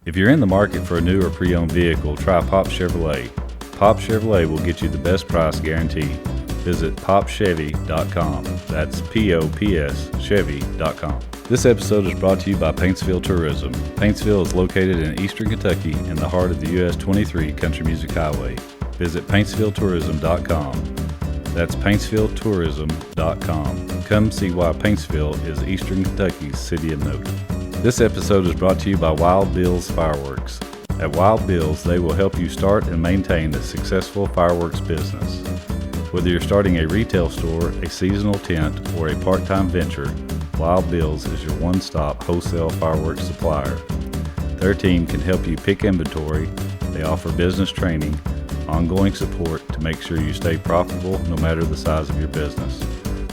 If you're in the market for a new or pre-owned vehicle, try Pop Chevrolet. Pop Chevrolet will get you the best price guaranteed. Visit popchevy.com. That's P-O-P-S Chevy.com. This episode is brought to you by Paintsville Tourism. Paintsville is located in eastern Kentucky in the heart of the US 23 Country Music Highway. Visit paintsvilletourism.com. That's paintsvilletourism.com. Come see why Paintsville is eastern Kentucky's city of note. This episode is brought to you by Wild Bill's Fireworks. At Wild Bill's, they will help you start and maintain a successful fireworks business. Whether you're starting a retail store, a seasonal tent, or a part-time venture, Wild Bill's is your one-stop wholesale fireworks supplier. Their team can help you pick inventory. They offer business training, ongoing support to make sure you stay profitable no matter the size of your business.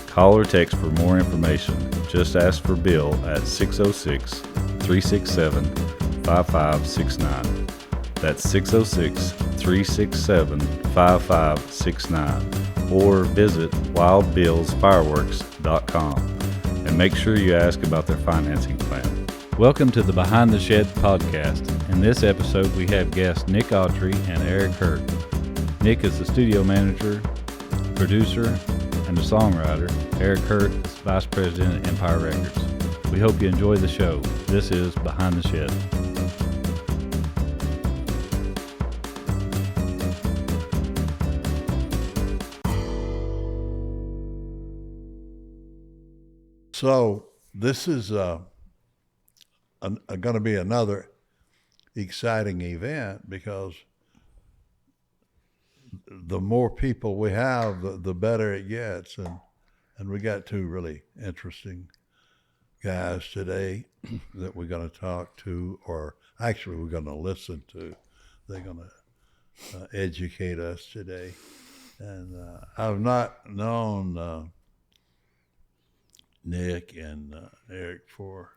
Call or text for more information. Just ask for Bill at 606-367-5569. That's 606-367-5569. Or visit wildbillsfireworks.com and make sure you ask about their financing plan. Welcome to the Behind the Shed podcast. In this episode, we have guests Nick Autry and Eric Hurt. Nick is the studio manager, producer, and a songwriter. Eric Hurt is vice president at Empire Records. We hope you enjoy the show. This is Behind the Shed. So this is going to be another exciting event because the more people we have, the better it gets. And we got two really interesting guys today that we're going to talk to, or actually we're going to listen to. They're going to educate us today. And I've not known Nick and Eric for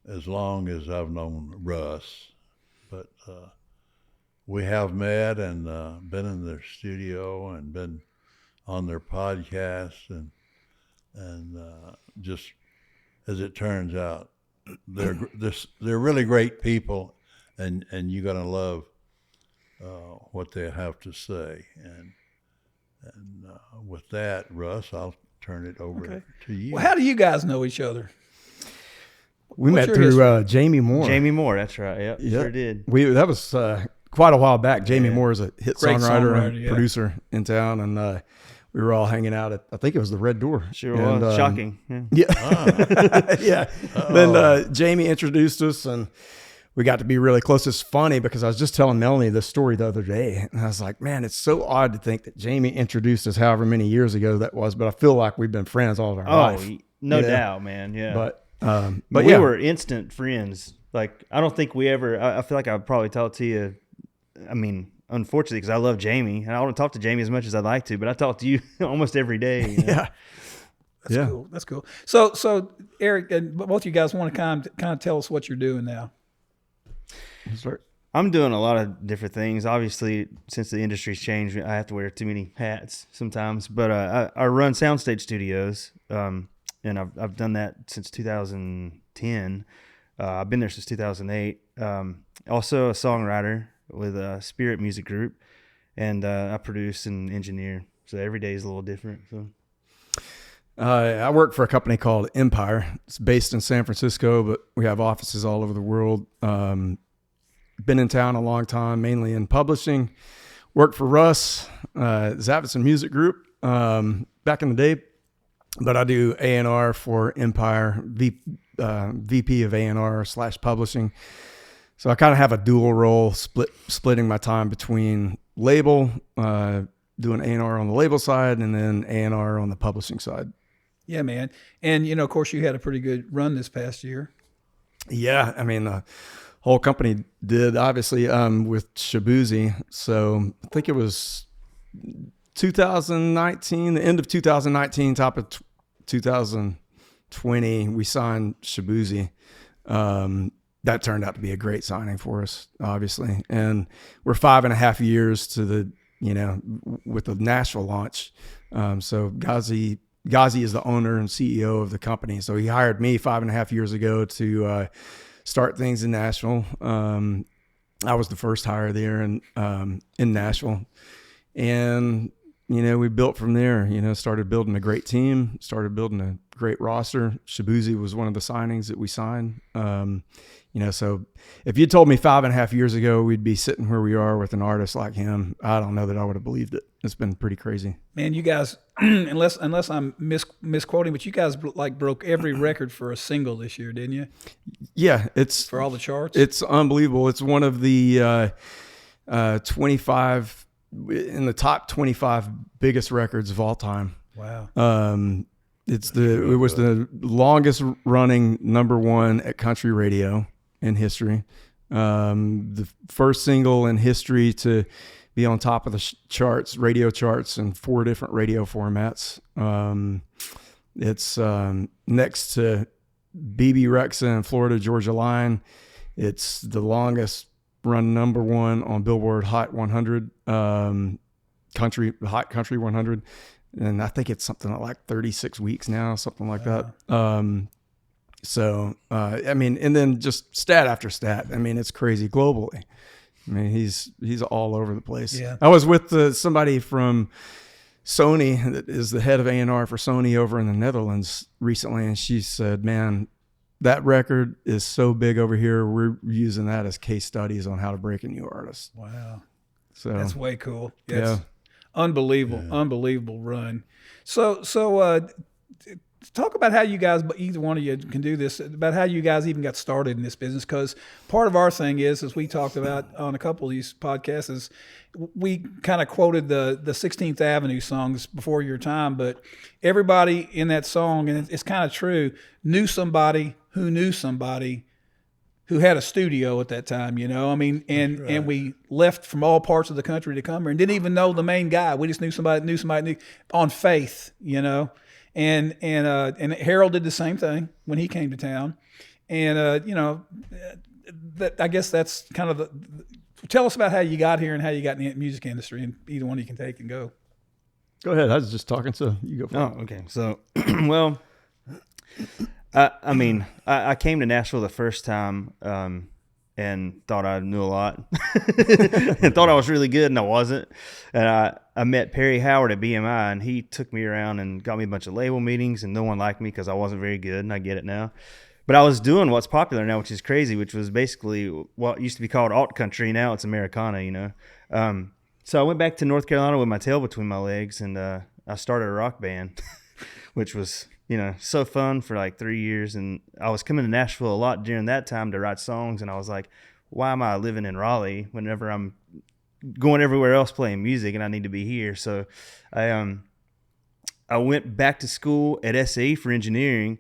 as long as I've known Russ, but we have met and been in their studio and been on their podcast, and just as it turns out, they're really great people, and you're gonna love what they have to say. And with that, Russ, I'll turn it over to you. Well, how do you guys know each other? We met through Jamie Moore. Jamie Moore, that's right. Yep, sure did. That was quite a while back. Jamie Moore is a hit songwriter and yeah. producer in town, and we were all hanging out at, I think it was the Red Door. Sure was. Shocking. Yeah. Yeah. Then Jamie introduced us, and we got to be really close. It's funny because I was just telling Melanie this story the other day, and I was like, man, it's so odd to think that Jamie introduced us however many years ago that was, but I feel like we've been friends all of our life. Oh, no doubt, man. Yeah. But we were instant friends. Like, I don't think we ever, I feel like I would probably talk to you, I mean, unfortunately, because I love Jamie, and I don't talk to Jamie as much as I'd like to, but I talk to you almost every day. You know? Yeah. That's cool. That's cool. So Eric, and both you guys want to kind of tell us what you're doing now. I'm doing a lot of different things. Obviously, since the industry's changed, I have to wear too many hats sometimes. But I run Soundstage Studios, and I've done that since 2010. I've been there since 2008. Also a songwriter with a Spirit Music Group, and I produce and engineer. So every day is a little different. So. I work for a company called Empire. It's based in San Francisco, but we have offices all over the world. Been in town a long time, mainly in publishing. Worked for Russ, Zavitson Music Group back in the day, but I do A&R for Empire, VP of A&R / publishing. So I kind of have a dual role, splitting my time between label, doing A&R on the label side, and then A&R on the publishing side. Yeah, man. And, of course, you had a pretty good run this past year. Yeah, I mean, the whole company did, obviously, with Shaboozey. So I think it was 2019, the end of 2019, top of 2020, we signed Shaboozey. That turned out to be a great signing for us, obviously. And we're 5.5 years to the, with the Nashville launch. So Ghazi is the owner and CEO of the company. So he hired me 5.5 years ago to start things in Nashville. I was the first hire there in Nashville, and we built from there. Started building a great team, started building a great roster. Shaboozey was one of the signings that we signed. So if you told me 5.5 years ago we'd be sitting where we are with an artist like him, I don't know that I would have believed it. It's been pretty crazy. Man, you guys, unless I'm misquoting, but you guys broke every record for a single this year, didn't you? Yeah, it's for all the charts. It's unbelievable. It's one of the 25 in the top 25 biggest records of all time. Wow. It was the longest running #1 at country radio in history. The first single in history to be on top of the charts, radio charts, in 4 different radio formats. It's next to BB Rexa and Florida Georgia Line. It's the longest run #1 on Billboard Hot 100, Country 100. And I think it's something like 36 weeks now, something like that. And then just stat after stat. It's crazy globally. He's all over the place. Yeah. I was with somebody from Sony that is the head of A&R for Sony over in the Netherlands recently, and she said, "Man, that record is so big over here. We're using that as case studies on how to break a new artist." Wow. So that's way cool. Yeah. Unbelievable run. So talk about how you guys, either one of you can do this, about how you guys even got started in this business. Because part of our thing is, as we talked about on a couple of these podcasts, is we kind of quoted the 16th Avenue songs before your time, but everybody in that song, and it's kind of true, knew somebody who knew somebody who had a studio at that time, and we left from all parts of the country to come here and didn't even know the main guy. We just knew somebody on faith, and Harold did the same thing when he came to town. And, I guess that's kind of tell us about how you got here and how you got in the music industry, and either one you can take and go. Go ahead. I was just talking, so you go for it. Oh, okay. So, well, I came to Nashville the first time and thought I knew a lot and thought I was really good, and I wasn't. And I met Perry Howard at BMI, and he took me around and got me a bunch of label meetings, and no one liked me because I wasn't very good, and I get it now. But I was doing what's popular now, which is crazy, which was basically what used to be called alt country. Now it's Americana, So I went back to North Carolina with my tail between my legs, and I started a rock band, which was so fun for like 3 years. And I was coming to Nashville a lot during that time to write songs. And I was like, why am I living in Raleigh whenever I'm going everywhere else playing music and I need to be here? So I went back to school at SAE for engineering,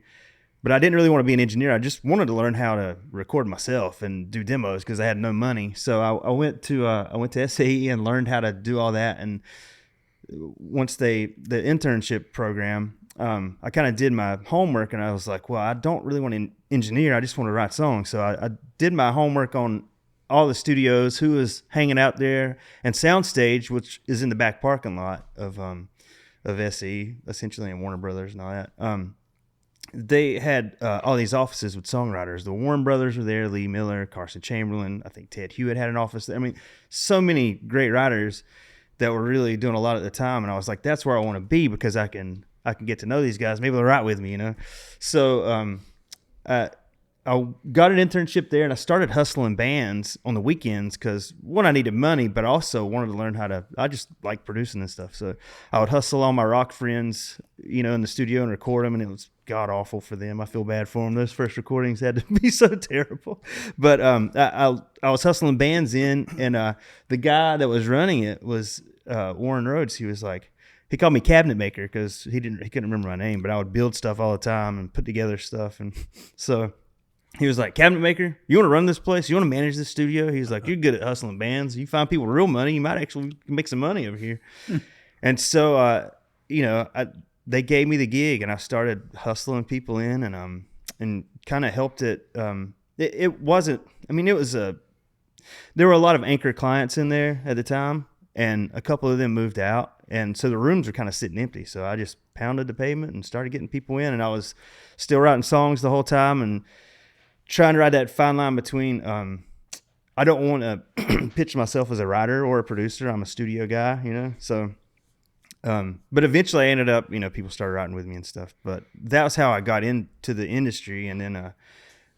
but I didn't really want to be an engineer. I just wanted to learn how to record myself and do demos because I had no money. So I went to SAE and learned how to do all that. And once the internship program, I kind of did my homework, and I was like, well, I don't really want to engineer. I just want to write songs. So I did my homework on all the studios, who was hanging out there, and Soundstage, which is in the back parking lot of SE, essentially, and Warner Brothers and all that. They had all these offices with songwriters. The Warren Brothers were there, Lee Miller, Carson Chamberlain. I think Ted Hewitt had an office there. So many great writers that were really doing a lot at the time. And I was like, that's where I want to be, because I can get to know these guys. Maybe they'll write with me, So I got an internship there, and I started hustling bands on the weekends because, one, I needed money, but I also wanted to learn I just like producing and stuff. So I would hustle all my rock friends, in the studio and record them, and it was god awful for them. I feel bad for them. Those first recordings had to be so terrible. But I was hustling bands in, and the guy that was running it was Warren Rhodes. He was like, he called me cabinet maker because he couldn't remember my name, but I would build stuff all the time and put together stuff. And so he was like, cabinet maker, you want to run this place? You want to manage this studio? He's like, you're good at hustling bands. You find people real money, you might actually make some money over here. And so, they gave me the gig, and I started hustling people in, and kind of helped it. It wasn't, there were a lot of anchor clients in there at the time, and a couple of them moved out. And so the rooms were kind of sitting empty. So I just pounded the pavement and started getting people in, and I was still writing songs the whole time and trying to ride that fine line between, I don't want to pitch myself as a writer or a producer. I'm a studio guy, you know? So, but eventually I ended up, you know, people started writing with me and stuff, but that was how I got into the industry. And then,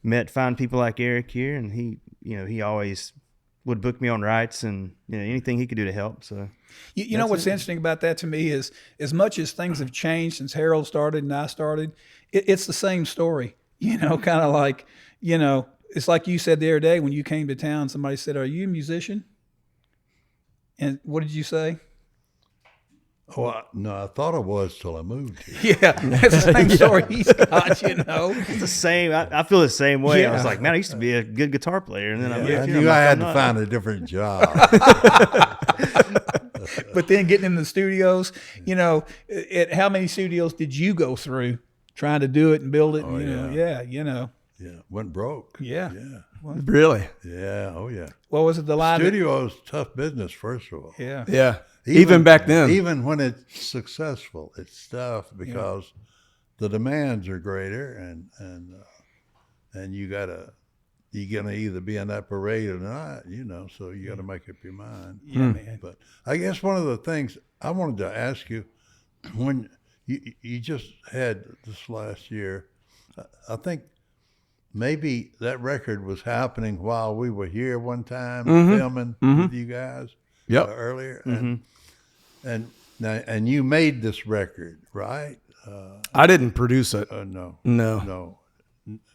met fine people like Eric here, and he always would book me on rights and, you know, anything he could do to help. So, you know, what's interesting about that to me is, as much as things have changed since Harold started and I started, it's the same story, you know, kind of like, you know, it's like you said the other day when you came to town, somebody said, "Are you a musician?" And what did you say? Oh, no, I thought I was till I moved here. Yeah, that's the same story he's got, you know. it's the same. I feel the same way. Yeah. I was like, man, I used to be a good guitar player. And then I moved I here. knew I'm I like, had I'm to not. find a different job. But then getting in the studios, you know, how many studios did you go through trying to do it and build it? Oh, and, you know, Yeah, went broke. Yeah. Yeah. Really? Yeah. Oh, yeah. What was it, the line? Studio is tough business, first of all. Yeah. Yeah. Even back then. Even when it's successful, it's tough because the demands are greater, and you're gonna either be in that parade or not, you know. So you got to make up your mind. Yeah, man. But I guess one of the things I wanted to ask you, when you just had this last year, I think maybe that record was happening while we were here one time filming with you guys. Yep. Earlier, and you made this record, right? I didn't produce it. No.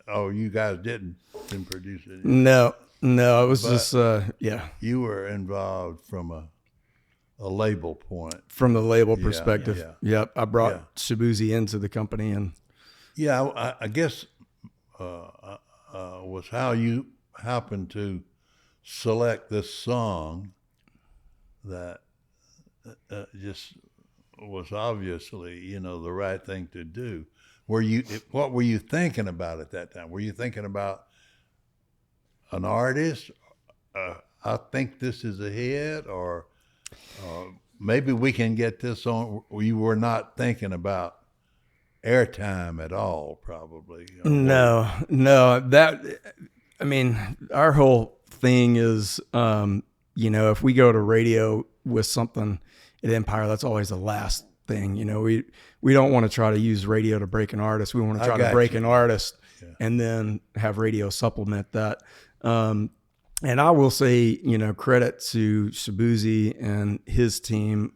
Oh, you guys didn't produce it. No, it was just You were involved from a label point. From the label perspective. yeah. Yep. I brought Shaboozey into the company, and I guess was how you happened to select this song that just was obviously, you know, the right thing to do. What were you thinking about at that time? Were you thinking about an artist? I think this is a hit, or maybe we can get this on. You were not thinking about airtime at all, probably. You know? No. I mean, our whole thing is, you know, if we go to radio with something at Empire, that's always the last thing. You know, we don't want to try to use radio to break an artist. We want to try to break an artist and then have radio supplement that. And I will say, you know, credit to Shaboozey and his team,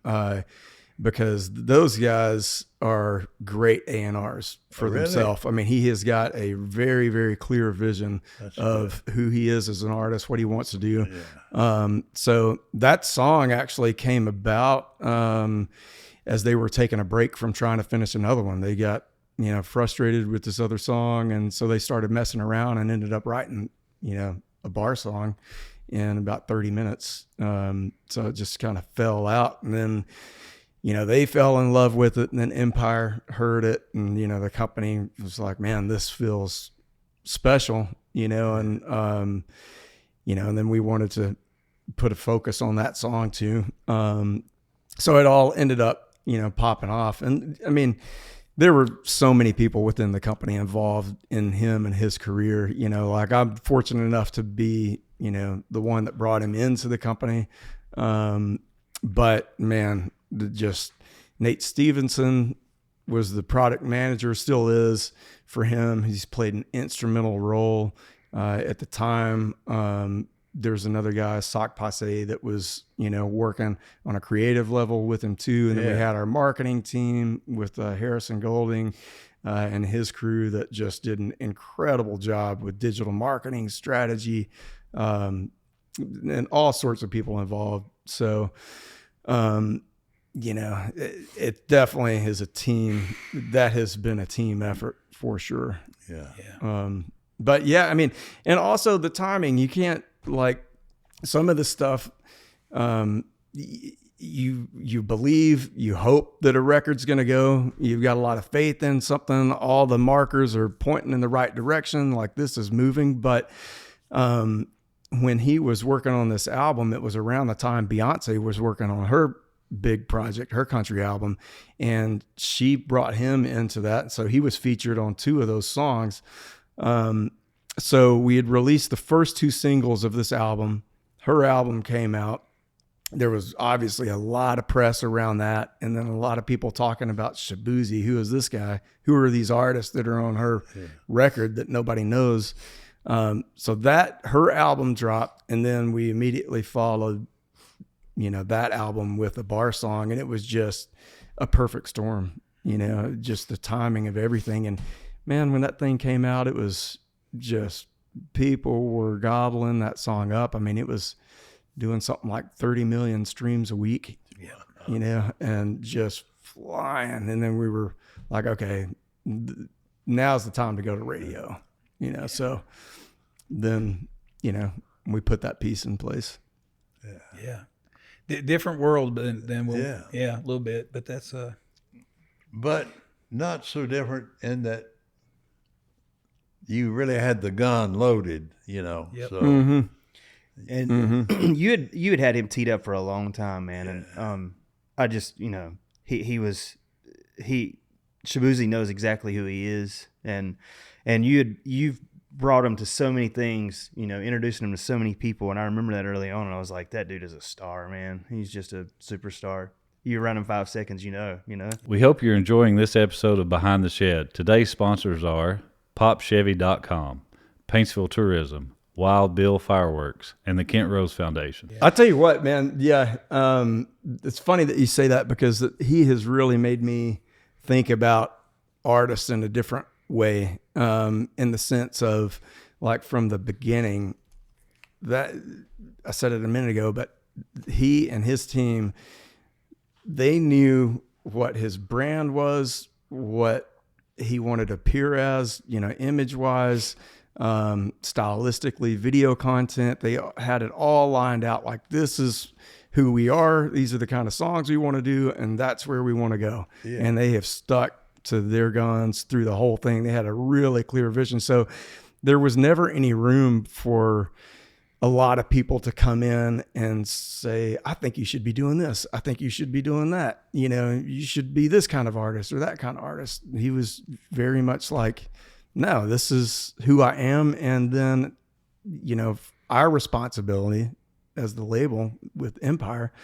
because those guys are great A&Rs for themselves. I mean, he has got a very, very clear vision of who he is as an artist, what he wants to do. Yeah. So that song actually came about as they were taking a break from trying to finish another one. They got, you know, frustrated with this other song, and so they started messing around and ended up writing, you know, a bar song in about 30 minutes. So it just kind of fell out, and then, you know, they fell in love with it, and then Empire heard it, and, you know, the company was like, man, this feels special, you know, and, you know, and then we wanted to put a focus on that song too. So it all ended up, you know, popping off. And I mean, there were so many people within the company involved in him and his career, you know, like I'm fortunate enough to be, you know, the one that brought him into the company. But man, just Nate Stevenson was the product manager, still is for him. He's played an instrumental role at the time. There's another guy, Sock Passe, that was, you know, working on a creative level with him too. And then we had our marketing team with Harrison Golding and his crew that just did an incredible job with digital marketing strategy, and all sorts of people involved. So, you know, it definitely is a team that has been a team effort for sure. But yeah, I mean, and also the timing, you can't, like, some of the stuff, you believe, you hope that a record's going to go, you've got a lot of faith in something, all the markers are pointing in the right direction, like this is moving. But when he was working on this album, it was around the time Beyonce was working on her big project, her country album, and she brought him into that. So he was featured on 2 of those songs. So we had released the first 2 singles of this album. Her album came out. There was obviously a lot of press around that, and then a lot of people talking about Shaboozey. Who is this guy? Who are these artists that are on her record that nobody knows? So that her album dropped, and then we immediately followed, that album with a bar song, and it was just a perfect storm. Just the timing of everything. And man, when that thing came out, it was just people were gobbling that song up. I mean, it was doing something like 30 million streams a week, and just flying. And then we were like, okay, now's the time to go to radio, so then, we put that piece in place. Yeah. Different world than we'll, Yeah. a little bit, but that's, But not so different in that you really had the gun loaded, Yep. so. And you had him teed up for a long time, man. And I just, Shaboozey knows exactly who he is, and you've brought him to so many things, introducing him to so many people. And I remember that early on, and I was like, that dude is a star, man. He's just a superstar. You run him 5 seconds, We hope you're enjoying this episode of Behind the Shed. Today's sponsors are PopChevy.com, Paintsville Tourism, Wild Bill Fireworks, and the Kent Rose Foundation. I tell you what, man. Yeah. It's funny that you say that, because he has really made me think about artists in a different way, in the sense of, like, from the beginning, that I said it a minute ago, but he and his team, they knew what his brand was, what he wanted to appear as, image wise, stylistically, video content. They had it all lined out, like, this is who we are. These are the kind of songs we want to do, and that's where we want to go. Yeah. And they have stuck to their guns through the whole thing. They had a really clear vision. So there was never any room for a lot of people to come in and say, I think you should be doing this. I think you should be doing that. You should be this kind of artist or that kind of artist. He was very much like, no, this is who I am. And then, our responsibility as the label with Empire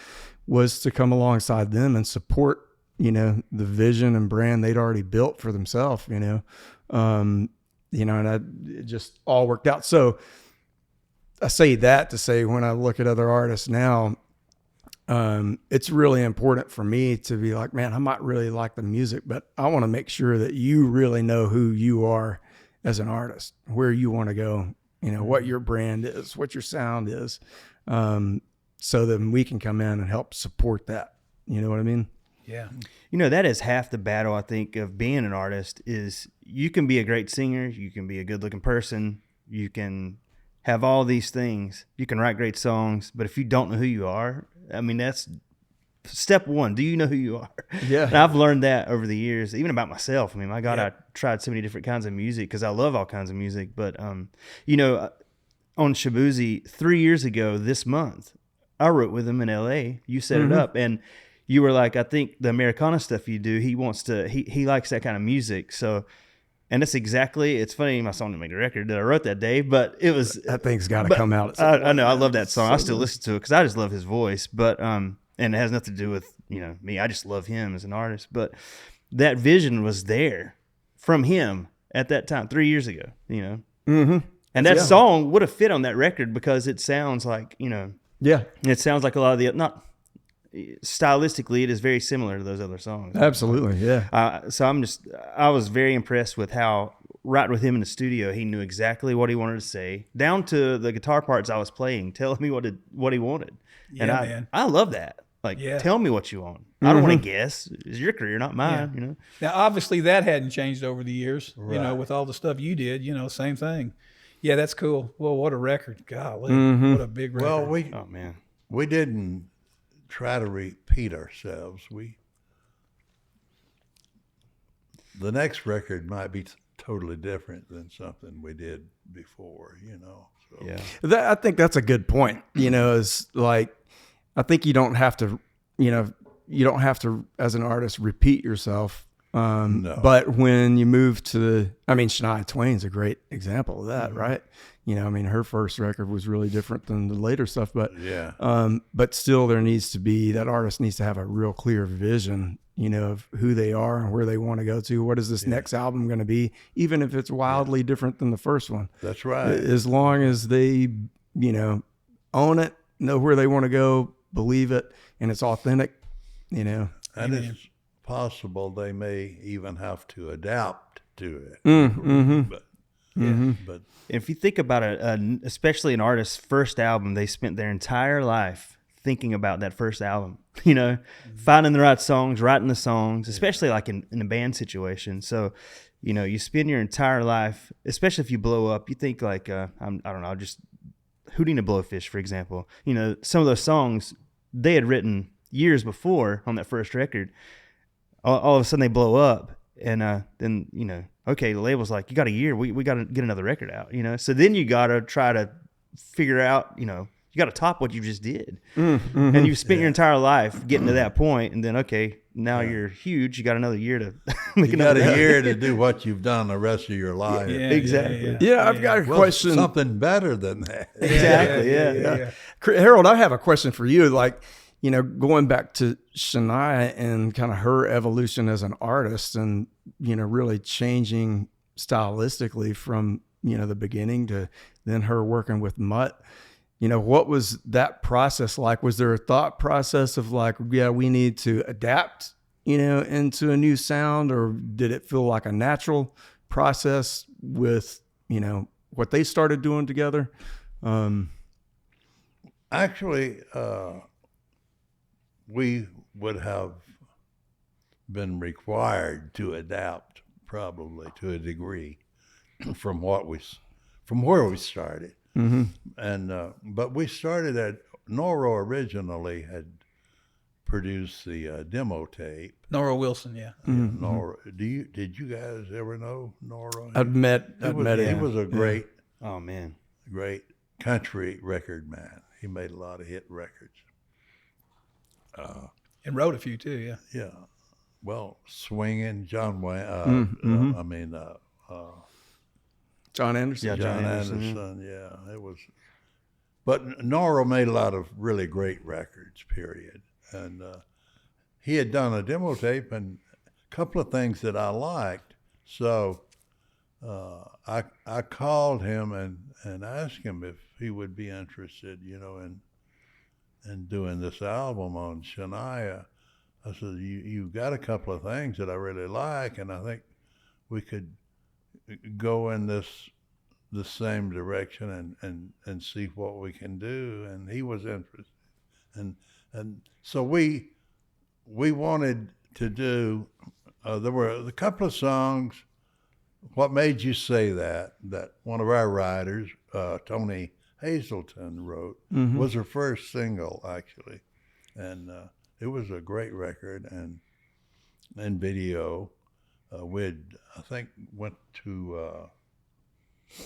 was to come alongside them and support, the vision and brand they'd already built for themselves, and it just all worked out. So I say that to say, when I look at other artists now, it's really important for me to be like, man, I might really like the music, but I want to make sure that you really know who you are as an artist, where you want to go, what your brand is, what your sound is. So then we can come in and help support that. You know what I mean? yeah. That is half the battle, I think, of being an artist. Is you can be a great singer, you can be a good looking person, you can have all these things, you can write great songs, but if you don't know who you are, I mean, that's step one. Do you know who you are? Yeah. And I've learned that over the years, even about myself. I mean, my God, I tried so many different kinds of music because I love all kinds of music. But, on Shaboozey 3 years ago this month, I wrote with him in LA. You set it up, and you were like, I think the Americana stuff you do, he likes that kind of music. So, and that's exactly, it's funny, my song didn't make the record that I wrote that day, but it was. That thing's got to come out. I know, I love that song. I still listen to it because I just love his voice, but, and it has nothing to do with, me. I just love him as an artist, but that vision was there from him at that time, 3 years ago, And that song would have fit on that record because it sounds like, it sounds like a lot of the, not stylistically, it is very similar to those other songs. Absolutely. Yeah. So I was very impressed with how right with him in the studio, he knew exactly what he wanted to say, down to the guitar parts I was playing, telling me what he wanted. Yeah, and I love that. Like, tell me what you want. I don't want to guess. It's your career, not mine, Now, obviously, that hadn't changed over the years, Right. with all the stuff you did, same thing. Yeah, that's cool. Well, what a record. Golly, what a big record. Well, Oh, man. we didn't try to repeat ourselves. The next record might be totally different than something we did before, So. Yeah. I think that's a good point. Is like, I think you don't have to, as an artist, repeat yourself. No. But when you move to Shania Twain's a great example of that, right? Her first record was really different than the later stuff, but but still that artist needs to have a real clear vision, of who they are and where they want to go to. What is this next album going to be? Even if it's wildly different than the first one. That's right. As long as they, own it, know where they want to go, believe it, and it's authentic, And it's possible they may even have to adapt to it. But If you think about it, especially an artist's first album, they spent their entire life thinking about that first album, finding the right songs, writing the songs, especially like in a band situation. So, you spend your entire life, especially if you blow up, you think like, I don't know, just Hooting a Blowfish, for example. Some of those songs they had written years before on that first record. All of a sudden they blow up, and then okay, the label's like, you got a year, we got to get another record out, so then you got to try to figure out, you got to top what you just did. And you've spent your entire life getting to that point, and then okay, now you're huge, you got another year to make you got a year to do what you've done the rest of your life. Exactly. Yeah, I've got a question. Something better than that. Exactly. Yeah. Harold, I have a question for you. Like, going back to Shania and kind of her evolution as an artist and, really changing stylistically from, the beginning to then her working with Mutt, what was that process like? Was there a thought process of like, we need to adapt, into a new sound, or did it feel like a natural process with, what they started doing together? Actually, we would have been required to adapt, probably to a degree, from where we started. And but we started at Noro. Originally had produced the demo tape. Nora Wilson, yeah. Noro, did you guys ever know Noro? I've met him. He was a great, great country record man. He made a lot of hit records. And wrote a few too, yeah. Yeah. Well, swinging, John Wayne. John Anderson. Yeah, John Anderson. Yeah, it was. But Noro made a lot of really great records. Period. And he had done a demo tape and a couple of things that I liked. So I called him and asked him if he would be interested, in doing this album on Shania. I said, you've got a couple of things that I really like, and I think we could go in the same direction and see what we can do. And he was interested. And so we wanted to do, there were a couple of songs. What Made You Say That one of our writers, Tony Hazelton, wrote, was her first single, actually. And it was a great record and video. I think, went to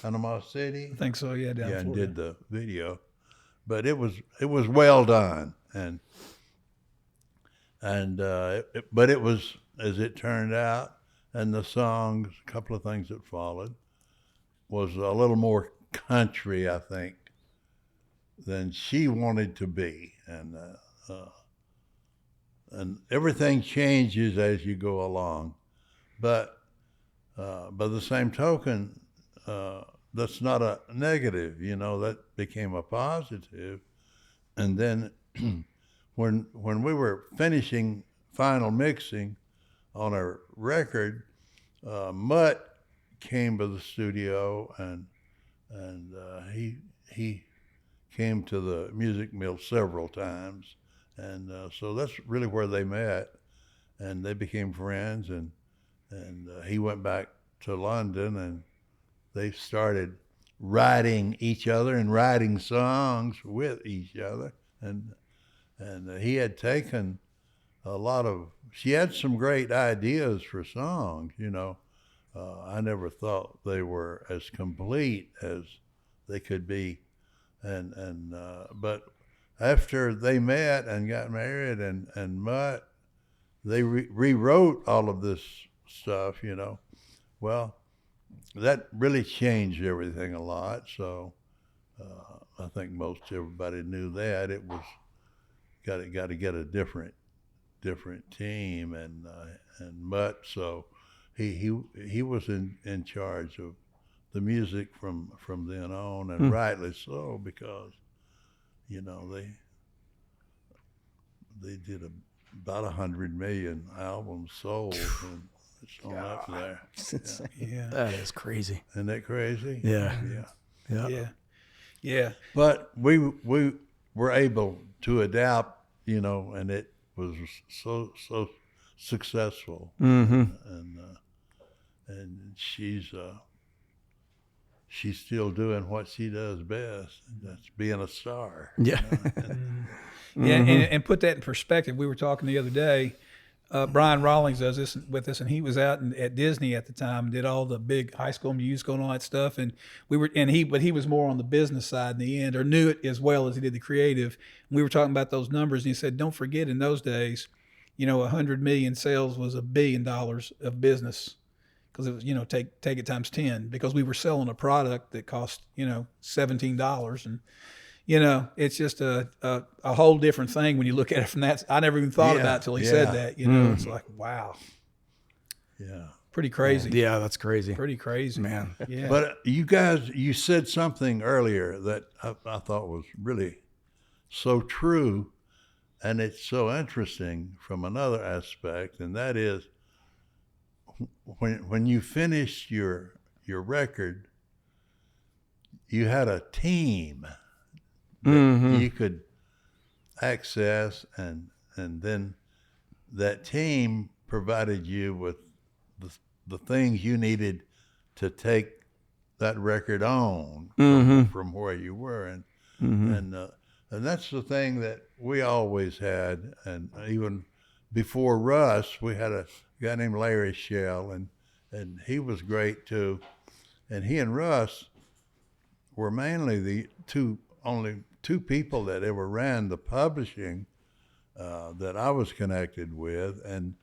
Panama City. I think so, yeah, down and Florida. did the video. But it was well done. But it was, as it turned out, and the songs, a couple of things that followed, was a little more country, I think, than she wanted to be. And everything changes as you go along. But by the same token, that's not a negative, that became a positive. And then when we were finishing final mixing on our record, Mutt came to the studio and he came to the music mill several times, and so that's really where they met, and they became friends, and he went back to London, and they started writing each other and writing songs with each other, and he had taken she had some great ideas for songs, I never thought they were as complete as they could be, but after they met and got married and Mutt, they rewrote all of this stuff, you know. Well, that really changed everything a lot. So I think most everybody knew that it was got to get a different team, and Mutt. So he was in charge of the music from then on, and rightly so, because you know they did about 100 million albums sold, and it's on up there. Yeah. That is crazy. Isn't that crazy? Yeah. Yeah. Yeah. Yeah. But we were able to adapt, you know, and it was so successful. Mm-hmm. And she's still doing what she does best. That's being a star. Yeah. Yeah, and put that in perspective. We were talking the other day. Brian Rawlings does this with us, and he was out at Disney at the time, and did all the big High School Musical and all that stuff. And he was more on the business side in the end, or knew it as well as he did the creative. And we were talking about those numbers, and he said, "Don't forget, in those days, 100 million sales was $1 billion of business." Because it was, take it times 10, because we were selling a product that cost, $17, and it's just a whole different thing when you look at it from that. I never even thought about it till he said that. It's like, wow, Yeah. pretty crazy. Yeah, that's crazy. Pretty crazy, Man. Yeah, But you said something earlier that I thought was really so true, and it's so interesting from another aspect, and that is when you finished your record, you had a team that you could access, and then that team provided you with the things you needed to take that record on from where you were, and that's the thing that we always had. And even before Russ, we had a guy named Larry Shell, and he was great too. And he and Russ were mainly the only two people that ever ran the publishing that I was connected with. And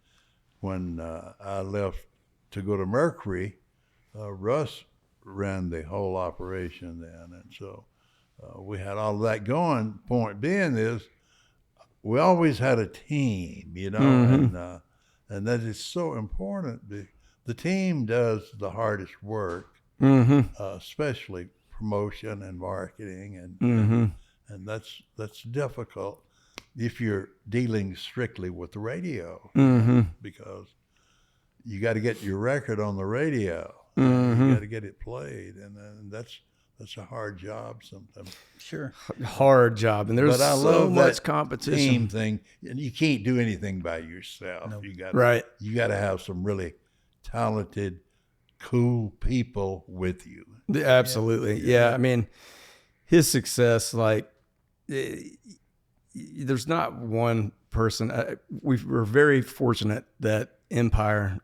when I left to go to Mercury, Russ ran the whole operation then. And so we had all of that going. Point being is, we always had a team, and that is so important. The team does the hardest work, especially promotion and marketing, and that's difficult if you're dealing strictly with the radio, because you got to get your record on the radio, you got to get it played, and that's a hard job sometimes. sure. Hard job. And there's But I so love much that competition. team thing, and you can't do anything by yourself. No. You got Right. You got to have some really talented, cool people with you. Absolutely. Yeah. I mean, his success, there's not one person. We were very fortunate that Empire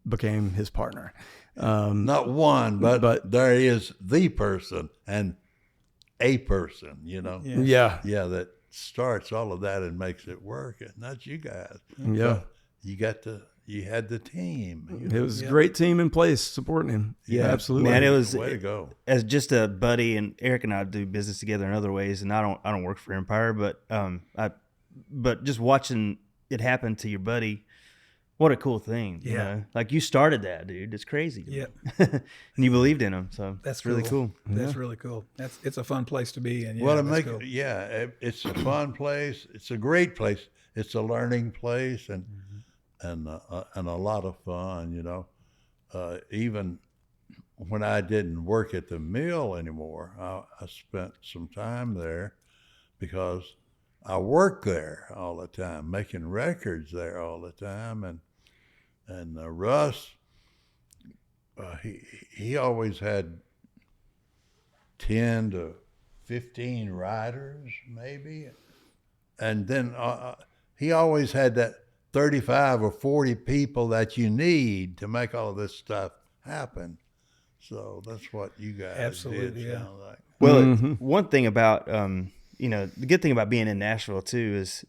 became his partner. Not one, but there is the person and a person, Yeah. that starts all of that and makes it work. And that's you guys. Yeah. But you had the team. It was a great team in place supporting him. Yeah. Absolutely. Man, it was Way to go. as just a buddy, and Eric and I do business together in other ways, and I don't work for Empire, but just watching it happen to your buddy, what a cool thing. Yeah. Like, you started that, dude. It's crazy. Yeah. And you believed in him, so That's really cool. That's really cool. It's a fun place to be in. Yeah, Well, that's cool. it's a fun place. It's a great place. It's a learning place, and a lot of fun. Even when I didn't work at the mill anymore, I spent some time there because I worked there all the time, making records there all the time, and Russ, he always had 10 to 15 writers, maybe. And then he always had that 35 or 40 people that you need to make all of this stuff happen. So that's what you guys Absolutely, did. yeah. Sound like. Well, one thing about, the good thing about being in Nashville too is,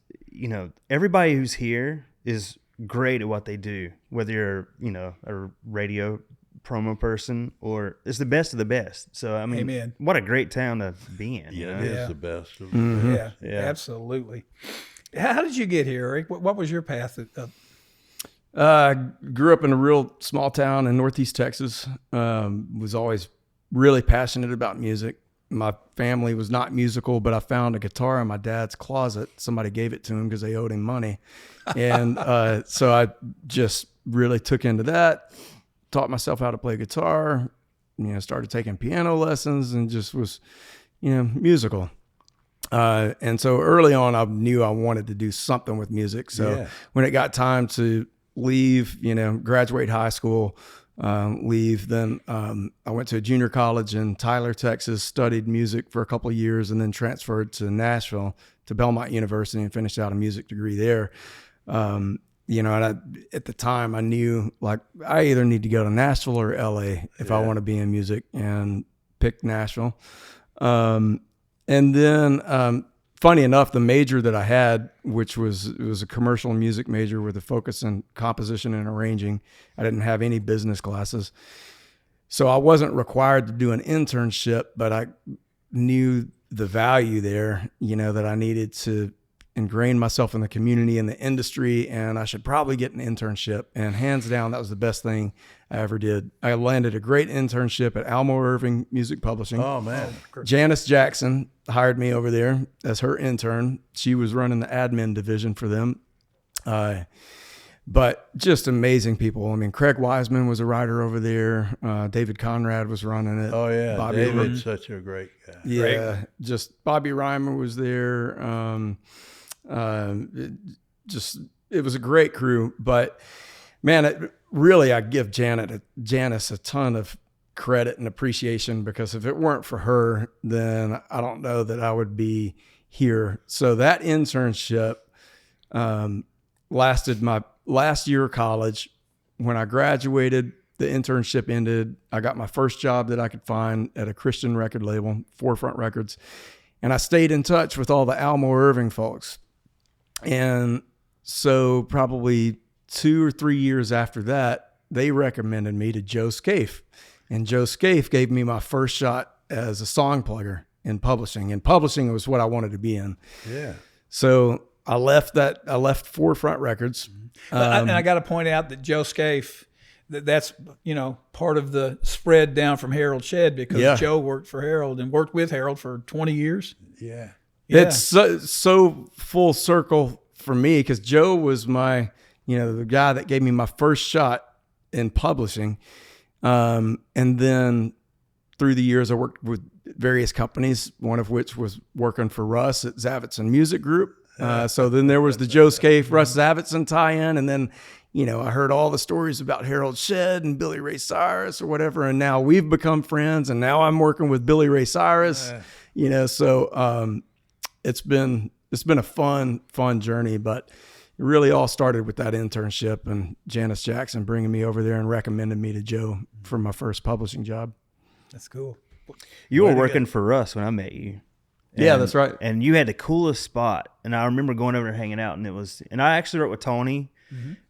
everybody who's here is great at what they do, whether you're, a radio promo person or it's the best of the best. So, I mean, Amen. What a great town to be in. Yeah, it is the best of Mm-hmm. the Yeah, best. Yeah. absolutely. How did you get here, Eric? What was your path? Grew up in a real small town in Northeast Texas. Was always really passionate about music. My family was not musical, but I found a guitar in my dad's closet. Somebody gave it to him because they owed him money. And so I just really took into that, taught myself how to play guitar, started taking piano lessons and just was, musical. And so early on, I knew I wanted to do something with music. So when it got time to leave, graduate high school, then I went to a junior college in Tyler, Texas, studied music for a couple of years, and then transferred to Nashville to Belmont University and finished out a music degree there. And at the time I knew like I either need to go to Nashville or LA if I want to be in music, and picked Nashville. And then, funny enough, the major that I had, which was a commercial music major with a focus in composition and arranging. I didn't have any business classes. So I wasn't required to do an internship, but I knew the value there, that I needed to ingrain myself in the community and the industry, and I should probably get an internship. And hands down, that was the best thing I ever did. I landed a great internship at Almo Irving Music Publishing. Oh, man. Janice Jackson hired me over there as her intern. She was running the admin division for them. But just amazing people. I mean, Craig Wiseman was a writer over there. David Conrad was running it. Oh, yeah. Bobby David's such a great guy. Yeah, just Bobby Reimer was there. It was a great crew, but man, I give Janice a ton of credit and appreciation, because if it weren't for her, then I don't know that I would be here. So that internship lasted my last year of college. When I graduated, the internship ended. I got my first job that I could find at a Christian record label, Forefront Records. And I stayed in touch with all the Almo Irving folks. And so probably 2 or 3 years after that, they recommended me to Joe Scaife. And Joe Scaife gave me my first shot as a song plugger in publishing. And publishing was what I wanted to be in. Yeah. So I left Forefront Records. And I got to point out that Joe Scaife, that's part of the spread down from Harold Shed, because Joe worked for Harold and worked with Harold for 20 years. Yeah. It's so full circle for me, because Joe was my, the guy that gave me my first shot in publishing. And then through the years, I worked with various companies, one of which was working for Russ at Zavitson Music Group. So then there was the Joe Scaife, Russ Zavitson tie-in. And then, I heard all the stories about Harold Shedd and Billy Ray Cyrus or whatever. And now we've become friends, and now I'm working with Billy Ray Cyrus, so it's been a fun journey, but it really all started with that internship and Janice Jackson bringing me over there and recommended me to Joe for my first publishing job. That's cool. You were working for us when I met you. Yeah, that's right. And you had the coolest spot. And I remember going over there hanging out, and I actually wrote with Tony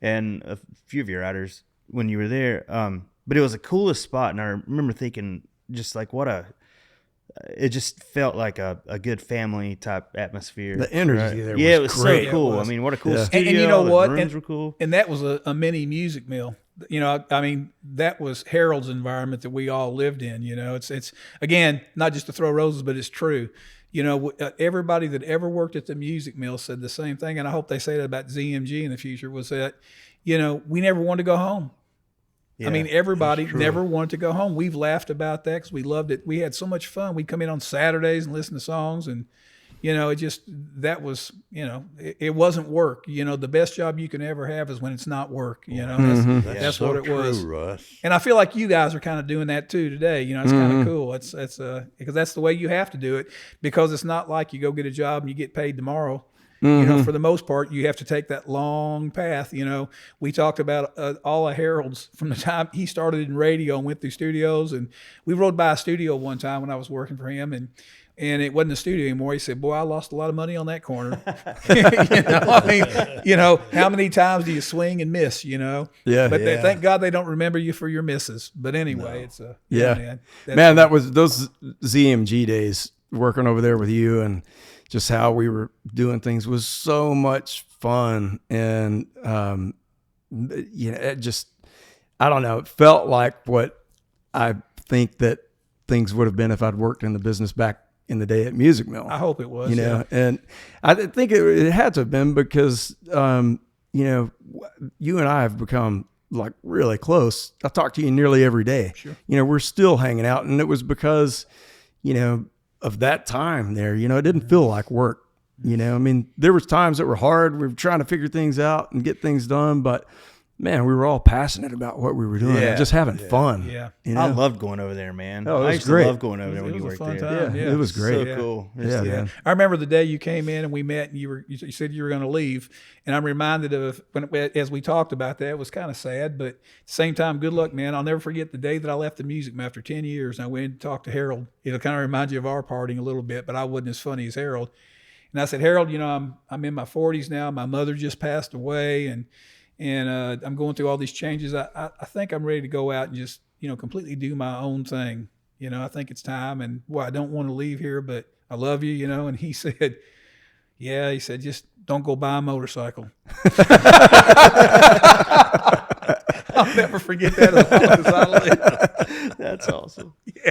and a few of your writers when you were there. But it was the coolest spot. And I remember thinking just like it just felt like a good family type atmosphere. The energy there was it was great. so cool. I mean, what a cool studio. And you know what? The rooms were cool. And that was a mini music mill. That was Harold's environment that we all lived in. It's again, not just to throw roses, but it's true. Everybody that ever worked at the music mill said the same thing. And I hope they say that about ZMG in the future, was that, we never wanted to go home. Yeah, everybody never wanted to go home. We've laughed about that because we loved it. We had so much fun. We'd come in on Saturdays and listen to songs, and that was it wasn't work. The best job you can ever have is when it's not work. That's so what it was. True, Russ. And I feel like you guys are kind of doing that too today. It's kind of cool. It's because that's the way you have to do it, because it's not like you go get a job and you get paid tomorrow. For the most part, you have to take that long path. We talked about all of Harold's from the time he started in radio and went through studios. And we rode by a studio one time when I was working for him, and And it wasn't the studio anymore. He said, "Boy, I lost a lot of money on that corner." I mean, how many times do you swing and miss? Yeah. But thank God they don't remember you for your misses. But anyway, it's man. That was those ZMG days working over there with you, and just how we were doing things was so much fun. And it just, I don't know, it felt like what I think that things would have been if I'd worked in the business back in the day at Music Mill. I hope it was, and I think it had to have been because, you and I have become like really close. I talk to you nearly every day. Sure. We're still hanging out, and it was because, of that time there, it didn't feel like work. I mean, there was times that were hard. We were trying to figure things out and get things done, but man, we were all passionate about what we were doing and just having fun. Yeah. I loved going over there, man. Oh, it was I used great. to love going over there when you worked there. Time. Yeah, it was great. So cool. Yeah, man. I remember the day you came in and we met, and you said you were going to leave, and I'm reminded of as we talked about that. It was kind of sad, but at the same time, good luck, man. I'll never forget the day that I left the Music Man after 10 years. And I went and talked to Harold. It'll kind of remind you of our partying a little bit, but I wasn't as funny as Harold. And I said, Harold, I'm in my 40s now. My mother just passed away, and I'm going through all these changes. I think I'm ready to go out and just, completely do my own thing. I think it's time, and I don't want to leave here, but I love you, And he said, just don't go buy a motorcycle. I'll never forget that as long as I live. That's awesome. Yeah.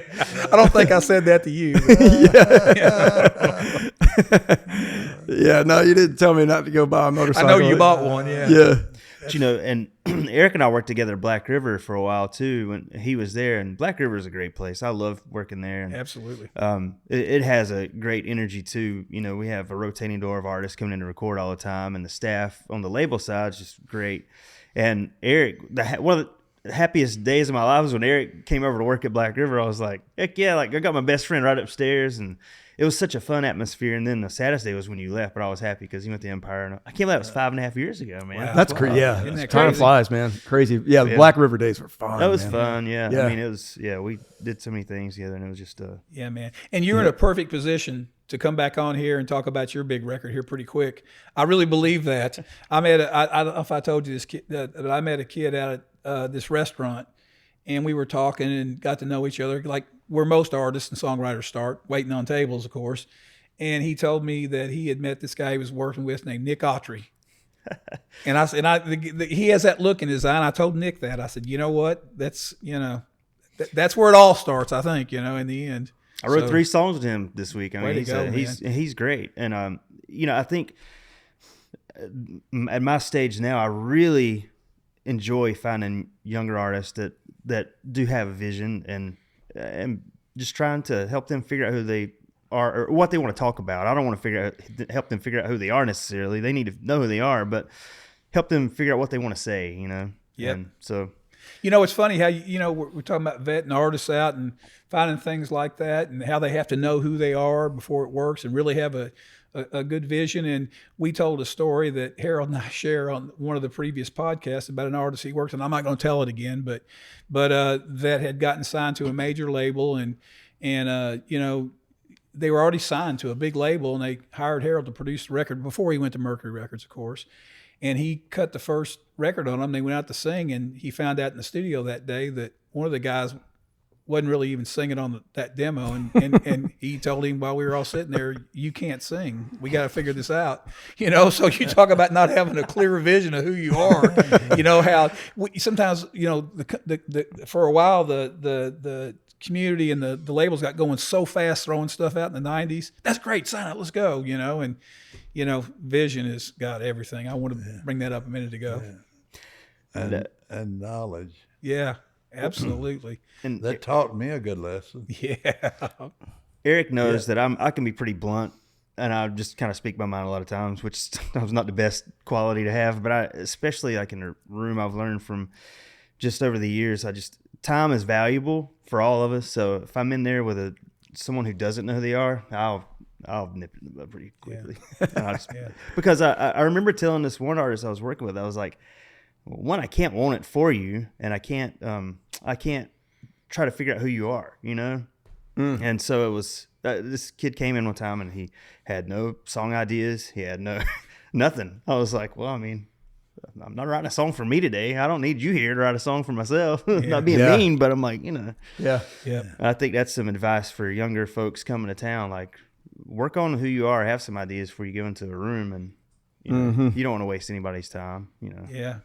I don't think I said that to you. Yeah, no, you didn't tell me not to go buy a motorcycle. I know you bought one, yeah. Yeah. But, and Eric and I worked together at Black River for a while too when he was there, and Black River is a great place. I love working there. And, absolutely. It has a great energy too. We have a rotating door of artists coming in to record all the time, and the staff on the label side is just great. And Eric, one of the happiest days of my life was when Eric came over to work at Black River. I was like, heck yeah, I got my best friend right upstairs, and it was such a fun atmosphere. And then the saddest day was when you left, but I was happy because you went to Empire. And I can't believe it was 5.5 years ago, man. Wow. That's crazy. Yeah. Isn't that Time crazy? flies, man. Crazy. Yeah. The Black River days were fun. That was man. fun, yeah. Yeah. I mean, it was, we did so many things together, and it was just yeah, man. And you're in a perfect position to come back on here and talk about your big record here pretty quick. I really believe that. I don't know if I told you this kid, but I met a kid out at this restaurant, and we were talking and got to know each other like where most artists and songwriters start, waiting on tables, of course. And he told me that he had met this guy he was working with named Nick Autry. And he has that look in his eye. And I told Nick that. I said, you know what? That's, that's where it all starts, I think, in the end. I wrote 3 songs with him this week. I mean, he's great. And, I think at my stage now, I really enjoy finding younger artists that do have a vision and just trying to help them figure out who they are or what they want to talk about. I don't want to help them figure out who they are necessarily. They need to know who they are, but help them figure out what they want to say, Yeah. And so, it's funny how, we're talking about vetting artists out and finding things like that and how they have to know who they are before it works and really have a good vision. And we told a story that Harold and I share on one of the previous podcasts about an artist he worked on. I'm not going to tell it again, but that had gotten signed to a major label and they were already signed to a big label, and they hired Harold to produce the record before he went to Mercury Records, of course. And he cut the first record on them. They went out to sing, and he found out in the studio that day that one of the guys wasn't really even singing on that demo. And he told him while we were all sitting there, you can't sing. We got to figure this out. So you talk about not having a clear vision of who you are. How sometimes, for a while, the community and the labels got going so fast, throwing stuff out in the 90s. That's great, sign it, let's go, and vision has got everything. I want to bring that up a minute ago. Yeah. And knowledge. Yeah, absolutely. And That taught me a good lesson. Yeah. Eric knows that I can be pretty blunt, and I just kind of speak my mind a lot of times, which is not the best quality to have, but especially like in a room, I've learned from just over the years, time is valuable for all of us. So if I'm in there with someone who doesn't know who they are, I'll nip it in the bud pretty quickly. Yeah. Because I remember telling this one artist I was working with, I was like, one, I can't want it for you, and I can't try to figure out who you are, And so this kid came in one time and he had no song ideas. He had no nothing. I was like, well, I mean, I'm not writing a song for me today. I don't need you here to write a song for myself. Not being mean, but I'm like, Yeah. I think that's some advice for younger folks coming to town. Like, work on who you are, have some ideas before you go into a room, and you don't want to waste anybody's time. Yeah.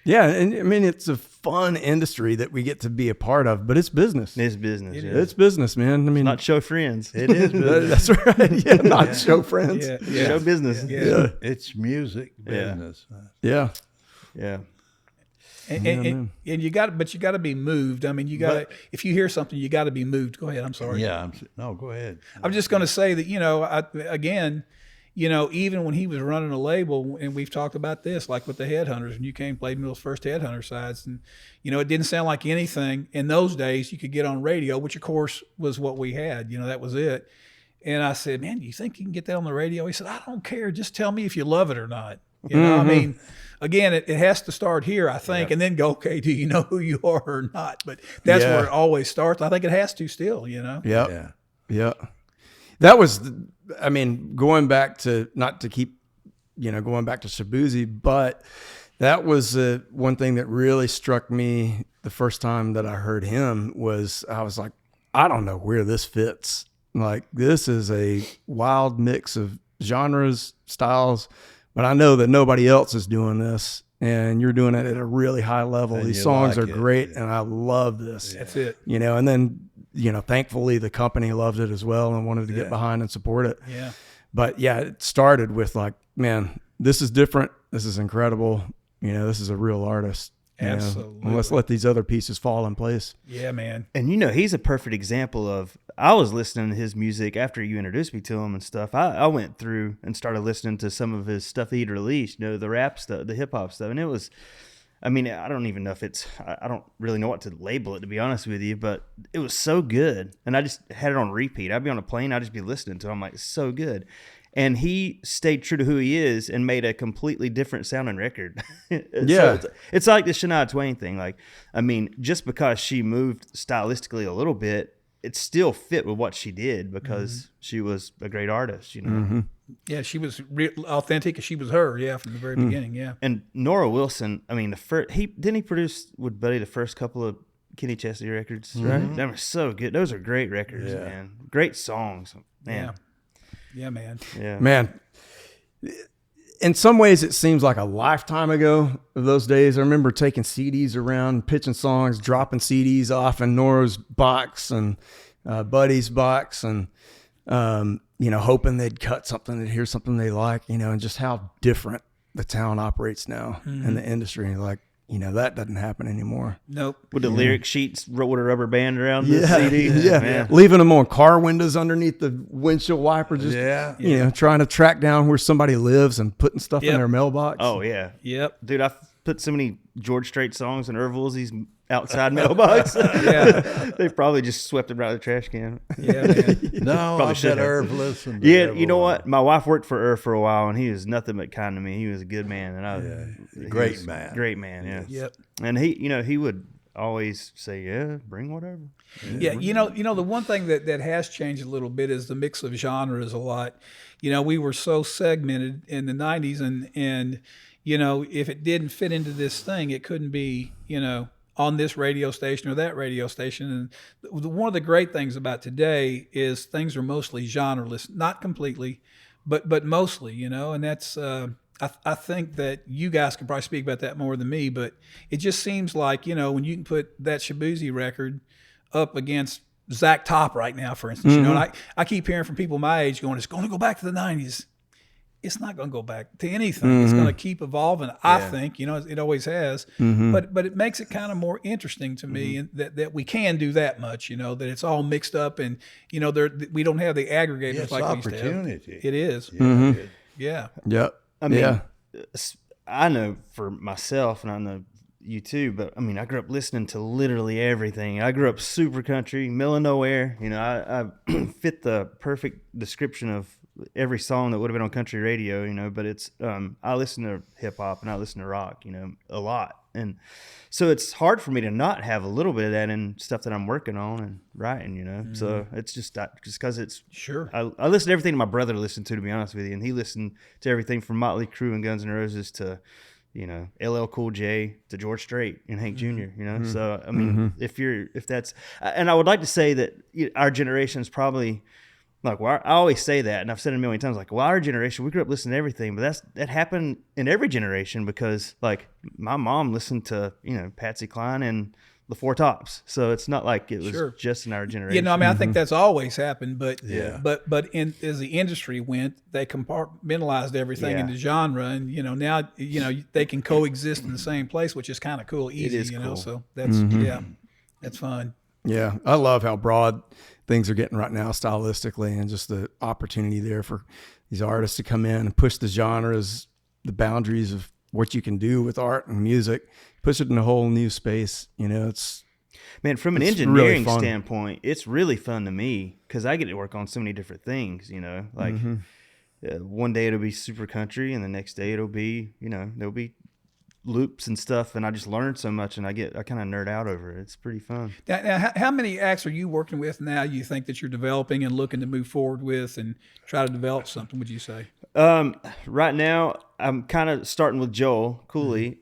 Yeah, and I mean, it's a fun industry that we get to be a part of, but it's business. It's business. It's business, man. I mean, not show friends. It is business. that's right. Yeah, not show friends. Yeah. Show business. Yeah. It's music business. Yeah. And you got to be moved. I mean, you got to, if you hear something, you got to be moved. Go ahead. I'm sorry. Yeah. No, go ahead. I'm just going to say that, even when he was running a label, and we've talked about this, like with the Headhunters, when you came played those first Headhunter sides, and it didn't sound like anything in those days you could get on radio, which of course was what we had. That was it. And I said, man, do you think you can get that on the radio? He said, I don't care. Just tell me if you love it or not. I mean, again, it has to start here, I think, and then go, okay, do you know who you are or not? But that's where it always starts. I think it has to still, Yeah. That was, going back to, not to keep, going back to Shaboozey, but that was one thing that really struck me the first time that I heard him was, I was like, I don't know where this fits. Like, this is a wild mix of genres, styles, but I know that nobody else is doing this, and you're doing it at a really high level. And these you songs like are it. great, and I love this. That's it. And then, thankfully the company loved it as well and wanted to get behind and support it. Yeah. But yeah, it started with like, man, this is different. This is incredible. This is a real artist. Absolutely. And let's let these other pieces fall in place. Yeah, man. And he's a perfect example of, I was listening to his music after you introduced me to him and stuff. I went through and started listening to some of his stuff he'd released, the rap stuff, the hip hop stuff. And it was, I don't even know if I don't really know what to label it, to be honest with you, but it was so good. And I just had it on repeat. I'd be on a plane, I'd just be listening to it. I'm like, it's so good. And he stayed true to who he is and made a completely different sounding record. Yeah. So it's like the Shania Twain thing. Like, just because she moved stylistically a little bit, it still fit with what she did because she was a great artist, Yeah, she was authentic. She was her, from the very beginning, yeah. And Nora Wilson, the first, he produced with Buddy the first couple of Kenny Chesney records, right? They were so good. Those are great records, man. Great songs, man. Yeah, man. Yeah. Man, in some ways it seems like a lifetime ago of those days. I remember taking CDs around, pitching songs, dropping CDs off in Nora's box and Buddy's box, and hoping they'd cut something, they'd hear something they like, and just how different the town operates now in the industry. Like, that doesn't happen anymore. Nope. With the lyric sheets with a rubber band around the CD. Yeah. Leaving them on car windows underneath the windshield wiper, just, trying to track down where somebody lives and putting stuff in their mailbox. Oh, yeah. Yep. Dude, I put so many George Strait songs in Irv Woolsey's outside mailbox. They probably just swept it right out of the trash can. Yeah, man. No, I should bet have. Irv listened. Yeah, you know what? My wife worked for Irv for a while, and he was nothing but kind to me. He was a good man, and Great man. Great man, yeah. Yep. And he would always say, "Yeah, bring whatever." Yeah, the one thing that has changed a little bit is the mix of genres a lot. We were so segmented in the 90s, and if it didn't fit into this thing, it couldn't be, on this radio station or that radio station. And one of the great things about today is things are mostly genreless, not completely, but mostly, and that's, I think that you guys can probably speak about that more than me, but it just seems like, when you can put that Shaboozey record up against Zach Top right now, for instance, and I keep hearing from people my age going, it's going to go back to the 90s. It's not going to go back to anything. It's going to keep evolving. I think, it always has, but it makes it kind of more interesting to me and that we can do that much, that it's all mixed up and, we don't have the aggregators like we used to have. Opportunity. It is. Yeah. Yep. I know for myself, and I know you too, but I grew up listening to literally everything. I grew up super country, middle of nowhere. I fit the perfect description of every song that would have been on country radio, but it's I listen to hip hop and I listen to rock, a lot. And so it's hard for me to not have a little bit of that in stuff that I'm working on and writing, you know. So it's just because it's Sure. I listen to everything my brother listened to be honest with you, and he listened to everything from Motley Crue and Guns N' Roses to, you know, LL Cool J to George Strait and Hank Jr. You know, so I mean, if that's, and I would like to say that our generation is probably like, well, I always say that, and I've said it a million times, like, well, our generation, we grew up listening to everything, but that happened in every generation because, like, my mom listened to, you know, Patsy Cline and the Four Tops, so it's not like it was just in our generation. You know, I mean, I think that's always happened, but Yeah. but as the industry went, they compartmentalized everything into genre, and you know, now you know they can coexist in the same place, which is kind of cool, easy. is you know, cool. so that's that's fun. Yeah, I love how broad things are getting right now stylistically, and just the opportunity there for these artists to come in and push the genres, the boundaries of what you can do with art and music, push it in a whole new space. You know, it's from an it's engineering really fun. standpoint, it's really fun to me because I get to work on so many different things, you know, like one day it'll be super country and the next day it'll be, you know, there'll be loops and stuff, and I just learned so much, and I kind of nerd out over it. It's pretty fun. Now, how many acts are you working with now? You think that you're developing and looking to move forward with and try to develop something? Would you say? Right now, I'm kind of starting with Joel Cooley.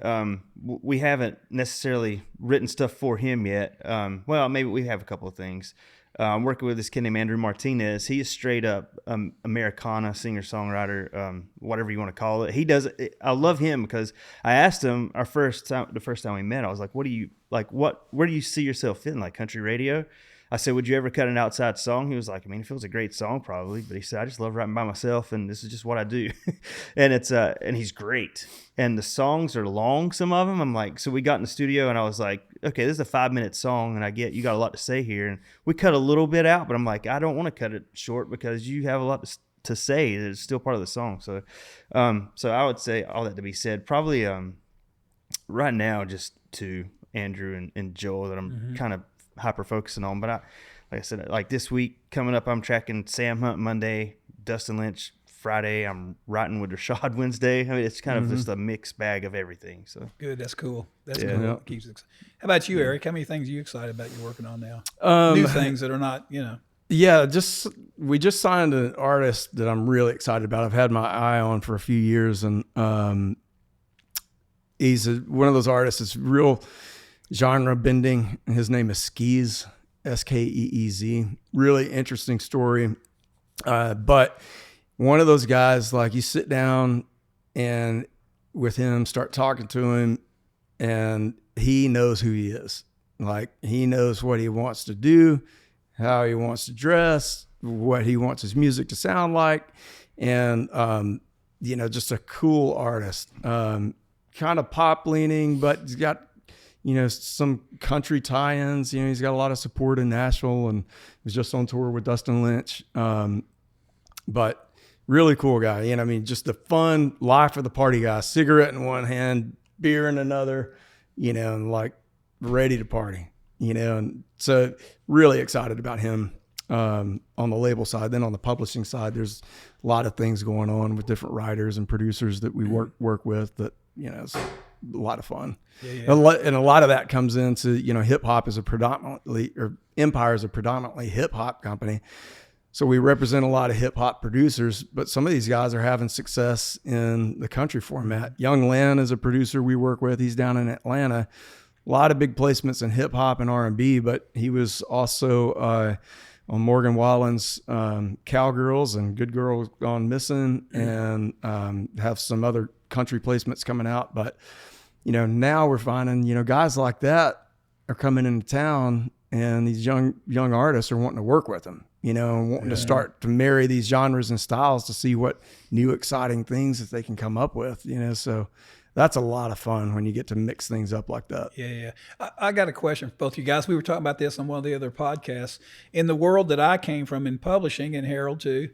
We haven't necessarily written stuff for him yet. Well, maybe we have a couple of things. I'm working with this kid named Andrew Martinez. He is straight up Americana singer-songwriter, whatever you want to call it. He does. I love him because I asked him the first time we met. I was like, "What do you like? Where do you see yourself fitting? Like country radio?" I said, "Would you ever cut an outside song?" He was like, "I mean, if it was a great song, probably." But he said, "I just love writing by myself, and this is just what I do." And it's and he's great. And the songs are long, some of them. I'm like, so we got in the studio, and I was like, "Okay, this is a 5-minute song, and I get you got a lot to say here." And we cut a little bit out, but I'm like, I don't want to cut it short because you have a lot to say. It's still part of the song. So, so I would say all that to be said. Probably right now, just to Andrew and Joel that I'm kind of hyper focusing on, but like I said, like this week coming up, I'm tracking Sam Hunt Monday, Dustin Lynch Friday. I'm writing with Rashad Wednesday. I mean, it's kind of just a mixed bag of everything. So Good. That's cool. That's Yeah. cool. Yeah. Keeps it exciting. How about you, Eric? How many things are you excited about you're working on now? New things that are not, you know. Yeah, we just signed an artist that I'm really excited about. I've had my eye on for a few years, and he's one of those artists that's real genre bending. His name is Skeez, Skeez. Really interesting story. But one of those guys, like you sit down and with him, start talking to him, and he knows who he is. Like he knows what he wants to do, how he wants to dress, what he wants his music to sound like. And, you know, just a cool artist, kind of pop leaning, but he's got, you know, some country tie-ins. You know, he's got a lot of support in Nashville, and was just on tour with Dustin Lynch. But really cool guy. You know, I mean, just the fun life of the party guy, cigarette in one hand, beer in another, you know, and like ready to party, you know. And so really excited about him on the label side. Then on the publishing side, there's a lot of things going on with different writers and producers that we work with that, you know, it's a lot of fun. Yeah. And a lot of that comes into, you know, hip hop is Empire is a predominantly hip hop company. So we represent a lot of hip hop producers, but some of these guys are having success in the country format. Young Len is a producer we work with. He's down in Atlanta. A lot of big placements in hip hop and R&B, but he was also on Morgan Wallen's Cowgirls and Good Girl Gone Missing, and have some other country placements coming out. But, you know, now we're finding, you know, guys like that are coming into town, and these young artists are wanting to work with them, you know, and wanting to start to marry these genres and styles to see what new exciting things that they can come up with, you know. So that's a lot of fun when you get to mix things up like that. Yeah. I got a question for both you guys. We were talking about this on one of the other podcasts. In the world that I came from in publishing, and Harold too,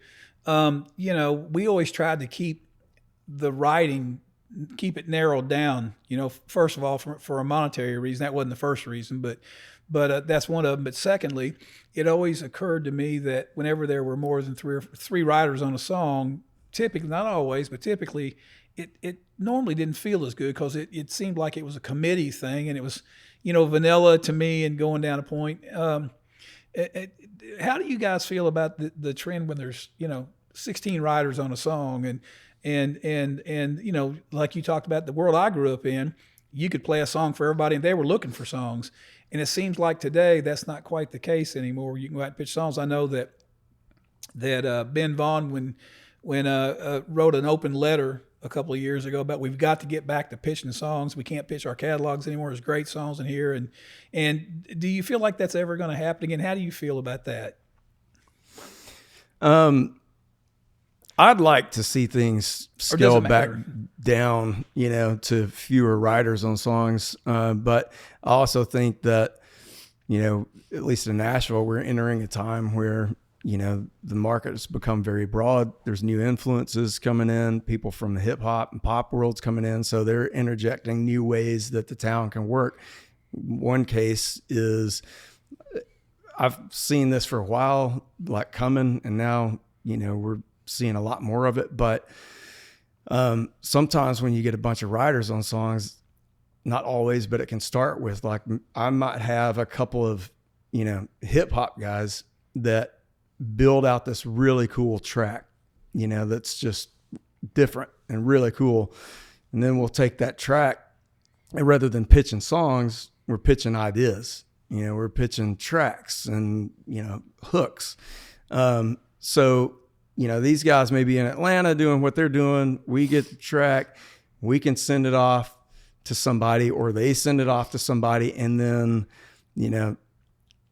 you know, we always tried to keep the writing, keep it narrowed down, you know, first of all, for a monetary reason. That wasn't the first reason, but that's one of them. But secondly, it always occurred to me that whenever there were more than three writers on a song, typically, not always, but typically, it normally didn't feel as good because it seemed like it was a committee thing, and it was, vanilla to me and going down a point. How do you guys feel about the trend when there's 16 writers on a song and like you talked about the world I grew up in, you could play a song for everybody and they were looking for songs, and it seems like today that's not quite the case anymore. You can go out and pitch songs. I know that Ben Vaughn when wrote an open letter a couple of years ago about we've got to get back to pitching songs. We can't pitch our catalogs anymore. There's great songs in here, and do you feel like that's ever going to happen again? How do you feel about that? I'd like to see things scale back down, to fewer writers on songs. But I also think that, at least in Nashville, we're entering a time where, the market has become very broad. There's new influences coming in, people from the hip hop and pop worlds coming in. So they're interjecting new ways that the town can work. One case is, I've seen this for a while, like coming, and now, we're seeing a lot more of it. But sometimes when you get a bunch of writers on songs, not always, but it can start with, like, I might have a couple of, hip hop guys that build out this really cool track, that's just different and really cool. And then we'll take that track, and rather than pitching songs, we're pitching ideas, we're pitching tracks and, hooks. So, these guys may be in Atlanta doing what they're doing. We get the track, we can send it off to somebody, or they send it off to somebody. And then,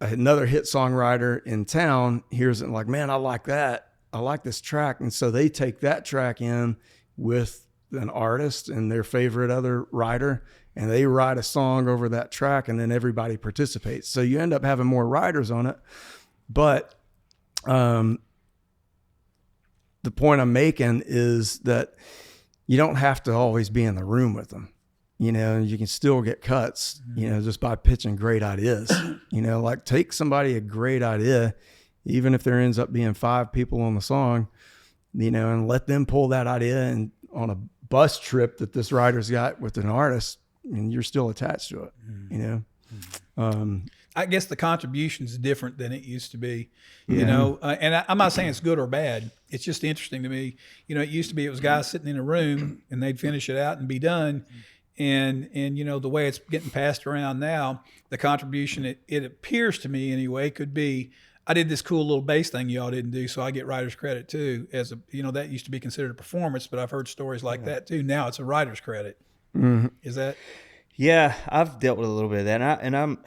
another hit songwriter in town hears it and like, man, I like that. I like this track. And so they take that track in with an artist and their favorite other writer, and they write a song over that track, and then everybody participates. So you end up having more writers on it. But, the point I'm making is that you don't have to always be in the room with them. You can still get cuts, just by pitching great ideas. Like, take somebody a great idea, even if there ends up being 5 people on the song, and let them pull that idea and on a bus trip that this writer's got with an artist, and you're still attached to it, I guess the contribution is different than it used to be, and I'm not saying it's good or bad. It's just interesting to me. It used to be it was guys sitting in a room and they'd finish it out and be done. And the way it's getting passed around now, the contribution, it appears to me anyway, could be, I did this cool little bass thing y'all didn't do, so I get writer's credit too. That used to be considered a performance, but I've heard stories like that too. Now it's a writer's credit. Mm-hmm. Is that? Yeah, I've dealt with a little bit of that, and I'm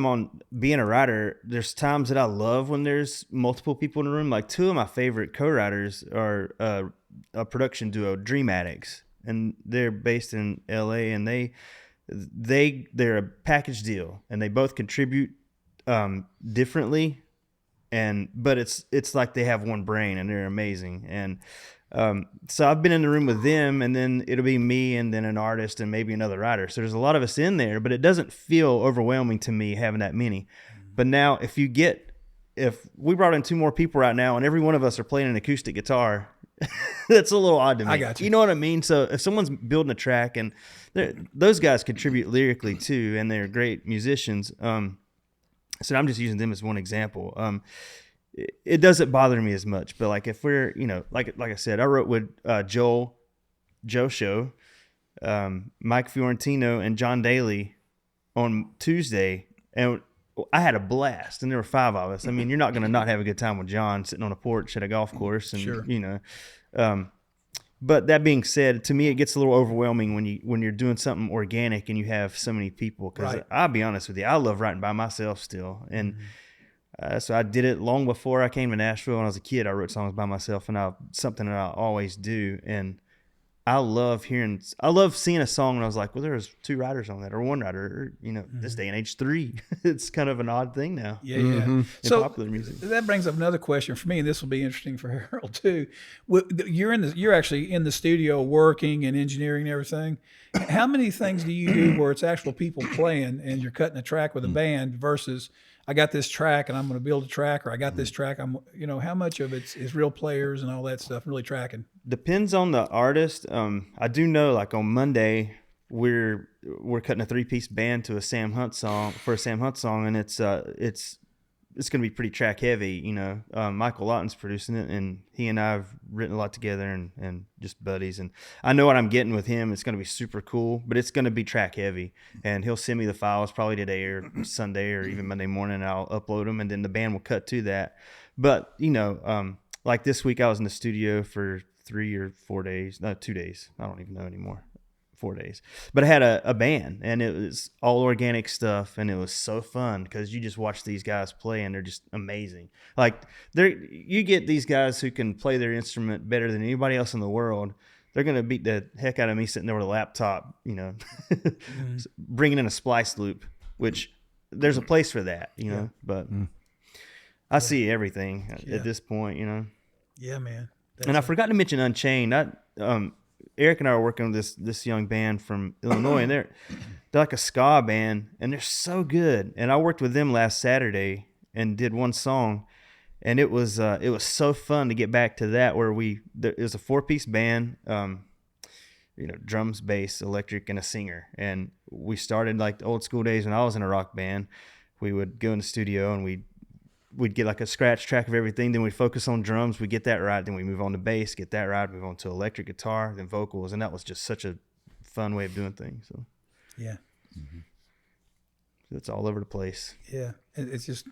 on being a writer. There's times that I love when there's multiple people in the room. Like, 2 of my favorite co-writers are a production duo, Dream Addicts, and they're based in LA, and they're a package deal, and they both contribute differently, but it's like they have one brain, and they're amazing. And so I've been in the room with them, and then it'll be me and then an artist and maybe another writer. So there's a lot of us in there, but it doesn't feel overwhelming to me having that many. But now if we brought in 2 more people right now and every one of us are playing an acoustic guitar, that's a little odd to me. I got you. You know what I mean? So if someone's building a track, and those guys contribute lyrically too, and they're great musicians. So I'm just using them as one example. It doesn't bother me as much, but like if we're, like I said, I wrote with Joe Show, Mike Fiorentino, and John Daly on Tuesday, and I had a blast, and there were 5 of us. I mean, you're not going to not have a good time with John sitting on a porch at a golf course, and sure. But that being said, to me, it gets a little overwhelming when you're doing something organic and you have so many people. Because right. I'll be honest with you, I love writing by myself still, and so I did it long before I came to Nashville. When I was a kid, I wrote songs by myself, and something that I always do. And I love seeing a song and I was like, well, there's 2 writers on that, or 1 writer, or, this day and age 3. It's kind of an odd thing now. Yeah. In So popular music. That brings up another question for me, and this will be interesting for Harold too. You're actually in the studio working and engineering and everything. How many things do you do where it's actual people playing and you're cutting a track with a band versus, I got this track and I'm going to build a track, or I got this track. How much of it is real players and all that stuff, really tracking? Depends on the artist. I do know, like on Monday, we're cutting a 3-piece band to a Sam Hunt song, and it's going to be pretty track heavy. Michael Lawton's producing it, and he and I have written a lot together and just buddies. And I know what I'm getting with him. It's going to be super cool, but it's going to be track heavy. And he'll send me the files probably today or Sunday or even Monday morning, and I'll upload them, and then the band will cut to that. But, like this week I was in the studio for 3 or 4 days, no, 2 days. I don't even know anymore. 4 days, but I had a band, and it was all organic stuff, and it was so fun because you just watch these guys play, and they're just amazing. Like you get these guys who can play their instrument better than anybody else in the world. They're gonna beat the heck out of me sitting there with a laptop, bringing in a splice loop, which there's a place for that, But I see everything at this point, Yeah, man. And I forgot to mention Unchained. Eric and I are working with this young band from Illinois, and they're like a ska band, and they're so good. And I worked with them last Saturday and did one song, and it was so fun to get back to that, where it was a 4-piece band, drums, bass, electric, and a singer. And we started like the old school days when I was in a rock band. We would go in the studio and we'd get like a scratch track of everything. Then we'd focus on drums. We get that right. Then we move on to bass, get that right. Move on to electric guitar, then vocals. And that was just such a fun way of doing things. So, yeah. It's all over the place. Yeah. It's just,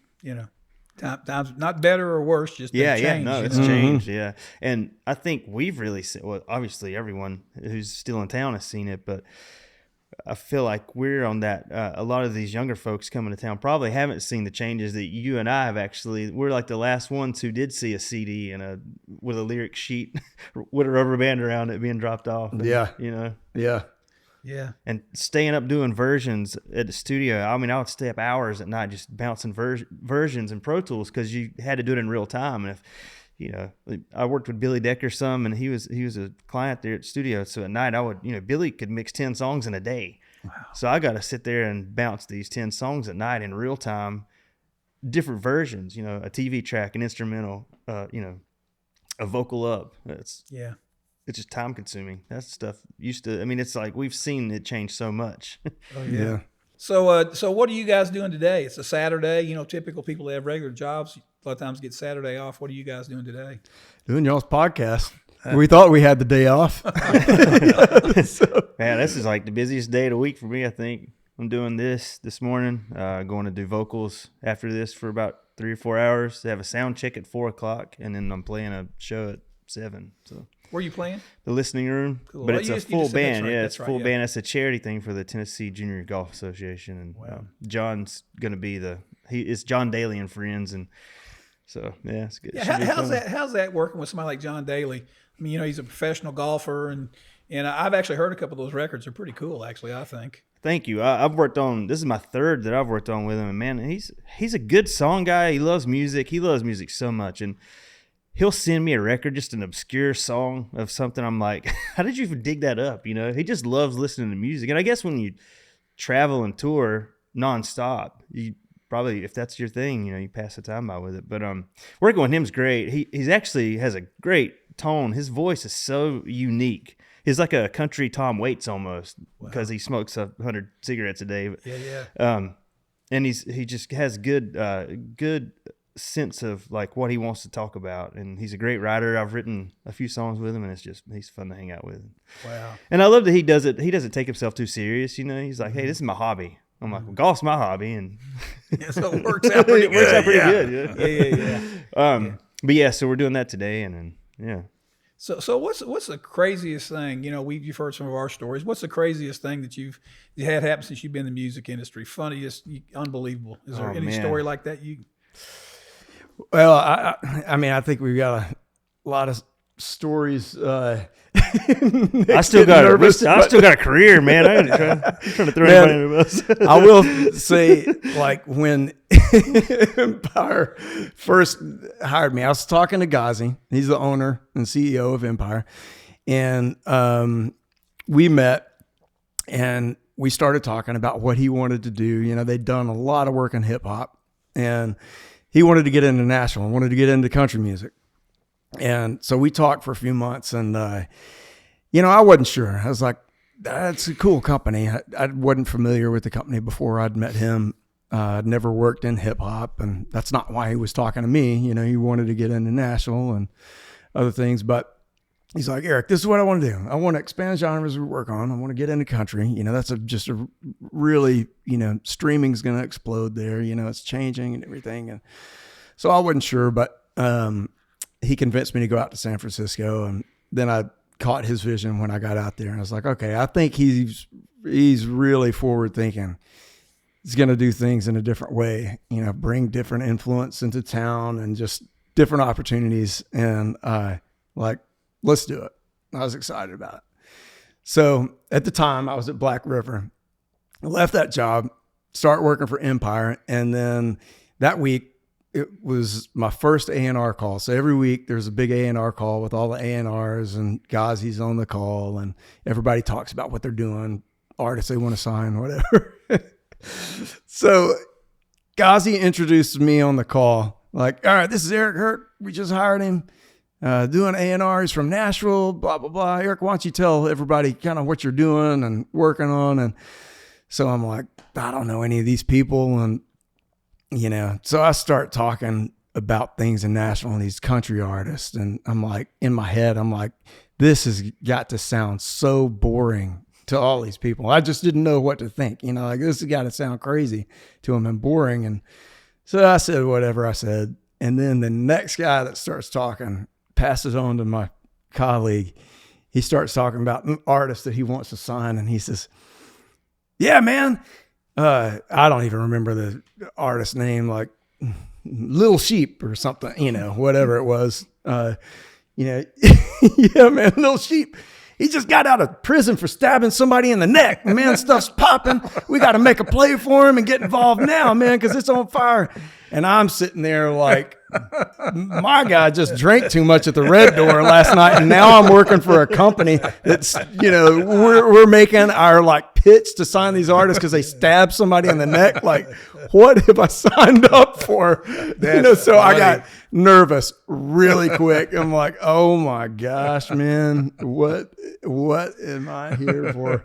times not better or worse, just changed. It's changed. Yeah. And I think we've really seen, well, obviously everyone who's still in town has seen it, but I feel like we're on that. A lot of these younger folks coming to town probably haven't seen the changes that you and I have actually. We're like the last ones who did see a CD with a lyric sheet with a rubber band around it being dropped off. And, Yeah. And staying up doing versions at the studio. I mean, I would stay up hours at night just bouncing versions in Pro Tools because you had to do it in real time. And if I worked with Billy Decker some, and he was a client there at the studio. So at night I would, Billy could mix 10 songs in a day. Wow. So I got to sit there and bounce these 10 songs at night in real time, different versions, a TV track, an instrumental, a vocal up. It's just time consuming. That stuff it's like we've seen it change so much. Oh yeah. So what are you guys doing today? It's a Saturday. Typical people that have regular jobs a lot of times get Saturday off. What are you guys doing today? Doing y'all's podcast. We thought we had the day off. Man, this is like the busiest day of the week for me, I think. I'm doing this morning, going to do vocals after this for about 3 or 4 hours. They have a sound check at 4 o'clock, and then I'm playing a show at 7. So where are you playing? The Listening Room. Cool. But it's a full band. It's a full band. It's a charity thing for the Tennessee Junior Golf Association. And John's going to be it's John Daly and friends. And so, yeah, it's good. Yeah, how's that working with somebody like John Daly? I mean, he's a professional golfer, and I've actually heard a couple of those records. They're pretty cool, actually, I think. Thank you. I've worked on, this is my third that I've worked on with him, and man, he's a good song guy. He loves music. He loves music so much, and he'll send me a record, just an obscure song of something. I'm like, how did you even dig that up? He just loves listening to music. And I guess when you travel and tour nonstop, you probably, if that's your thing, you pass the time by with it. But working with him's great. He's actually has a great tone. His voice is so unique. He's like a country Tom Waits almost, because he smokes 100 cigarettes a day. Yeah. And he just has good sense of like what he wants to talk about, and he's a great writer. I've written a few songs with him, and he's fun to hang out with. Wow. And I love that he doesn't take himself too serious. He's like, hey, this is my hobby. I'm like, well, golf's my hobby, and so it works out pretty good. Yeah. But yeah, so we're doing that today, and then yeah. So what's the craziest thing? You've heard some of our stories. What's the craziest thing that you had happen since you've been in the music industry? Funniest, unbelievable. Is there any story like that you? Well, I think we've got a lot of stories. I still got a career, man. I'm trying to throw anybody under the bus. I will say, like when Empire first hired me, I was talking to Ghazi. He's the owner and CEO of Empire, and we met and we started talking about what he wanted to do. They'd done a lot of work in hip hop, and he wanted to get into Nashville and wanted to get into country music. And so we talked for a few months, and, I wasn't sure. I was like, that's a cool company. I wasn't familiar with the company before I'd met him. I'd never worked in hip hop, and that's not why he was talking to me. He wanted to get into Nashville and other things, but he's like, Eric, this is what I want to do. I want to expand genres we work on. I want to get into country. That's just a really, streaming's going to explode there. It's changing and everything. And so I wasn't sure, but he convinced me to go out to San Francisco. And then I caught his vision when I got out there. And I was like, okay, I think he's really forward thinking. He's going to do things in a different way, bring different influence into town and just different opportunities. And let's do it. I was excited about it. So at the time I was at Black River, I left that job, started working for Empire. And then that week it was my first A&R call. So every week there's a big A&R call with all the A&Rs and Ghazi's on the call, and everybody talks about what they're doing, artists they want to sign, whatever. So Ghazi introduced me on the call, like, all right, this is Eric Hurt. We just hired him. Doing A&Rs from Nashville, blah, blah, blah. Eric, why don't you tell everybody kind of what you're doing and working on? And so I'm like, I don't know any of these people. And, so I start talking about things in Nashville and these country artists. And I'm like, in my head, I'm like, this has got to sound so boring to all these people. I just didn't know what to think. Like, this has got to sound crazy to them and boring. And so I said whatever I said. And then the next guy that starts talking passes on to my colleague. He starts talking about an artist that he wants to sign. And he says, yeah, man. I don't even remember the artist's name, like Little Sheep or something, whatever it was. Yeah, man, Little Sheep. He just got out of prison for stabbing somebody in the neck. Man, stuff's popping. We got to make a play for him and get involved now, man, because it's on fire. And I'm sitting there like, my guy just drank too much at the Red Door last night, and now I'm working for a company that's, we're making our like pitch to sign these artists because they stabbed somebody in the neck. Like, what have I signed up for? So I got nervous really quick. I'm like, oh my gosh, man, what am I here for?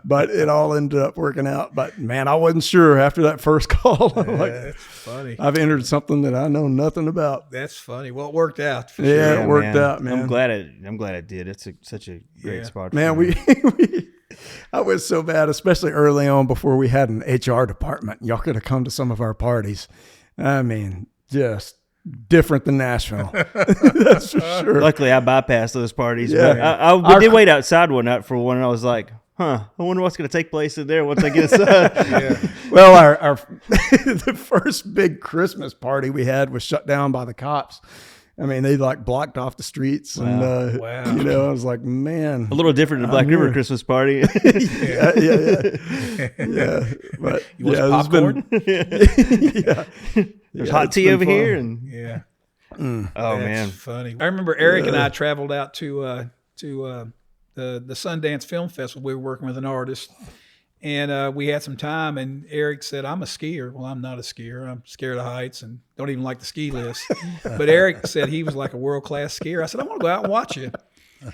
But it all ended up working out. But man, I wasn't sure after that first call. I'm like, that's funny. I've entered something that I know nothing about. That's funny. Well, it worked out. For Yeah, sure. it worked out, man. I'm glad it did. It's such a great spot. Man, I was so bad, especially early on before we had an HR department. Y'all could have come to some of our parties. I mean, just different than Nashville. That's for sure. Luckily, I bypassed those parties. Yeah. But I did wait outside one night for one, and I was like, I wonder what's going to take place in there once I get inside. Well, our the first big Christmas party we had was shut down by the cops. I mean, they like blocked off the streets, and I was like, man, A little different than the Black River Christmas party. yeah. But You want some popcorn? There's hot tea over here, and Yeah. oh That's man, funny. I remember Eric and I traveled out to the Sundance Film Festival. We were working with an artist, and we had some time. And Eric said, "I'm a skier." Well, I'm not a skier. I'm scared of heights and don't even like the ski lifts. But Eric said he was like a world-class skier. I said, "I want to go out and watch you."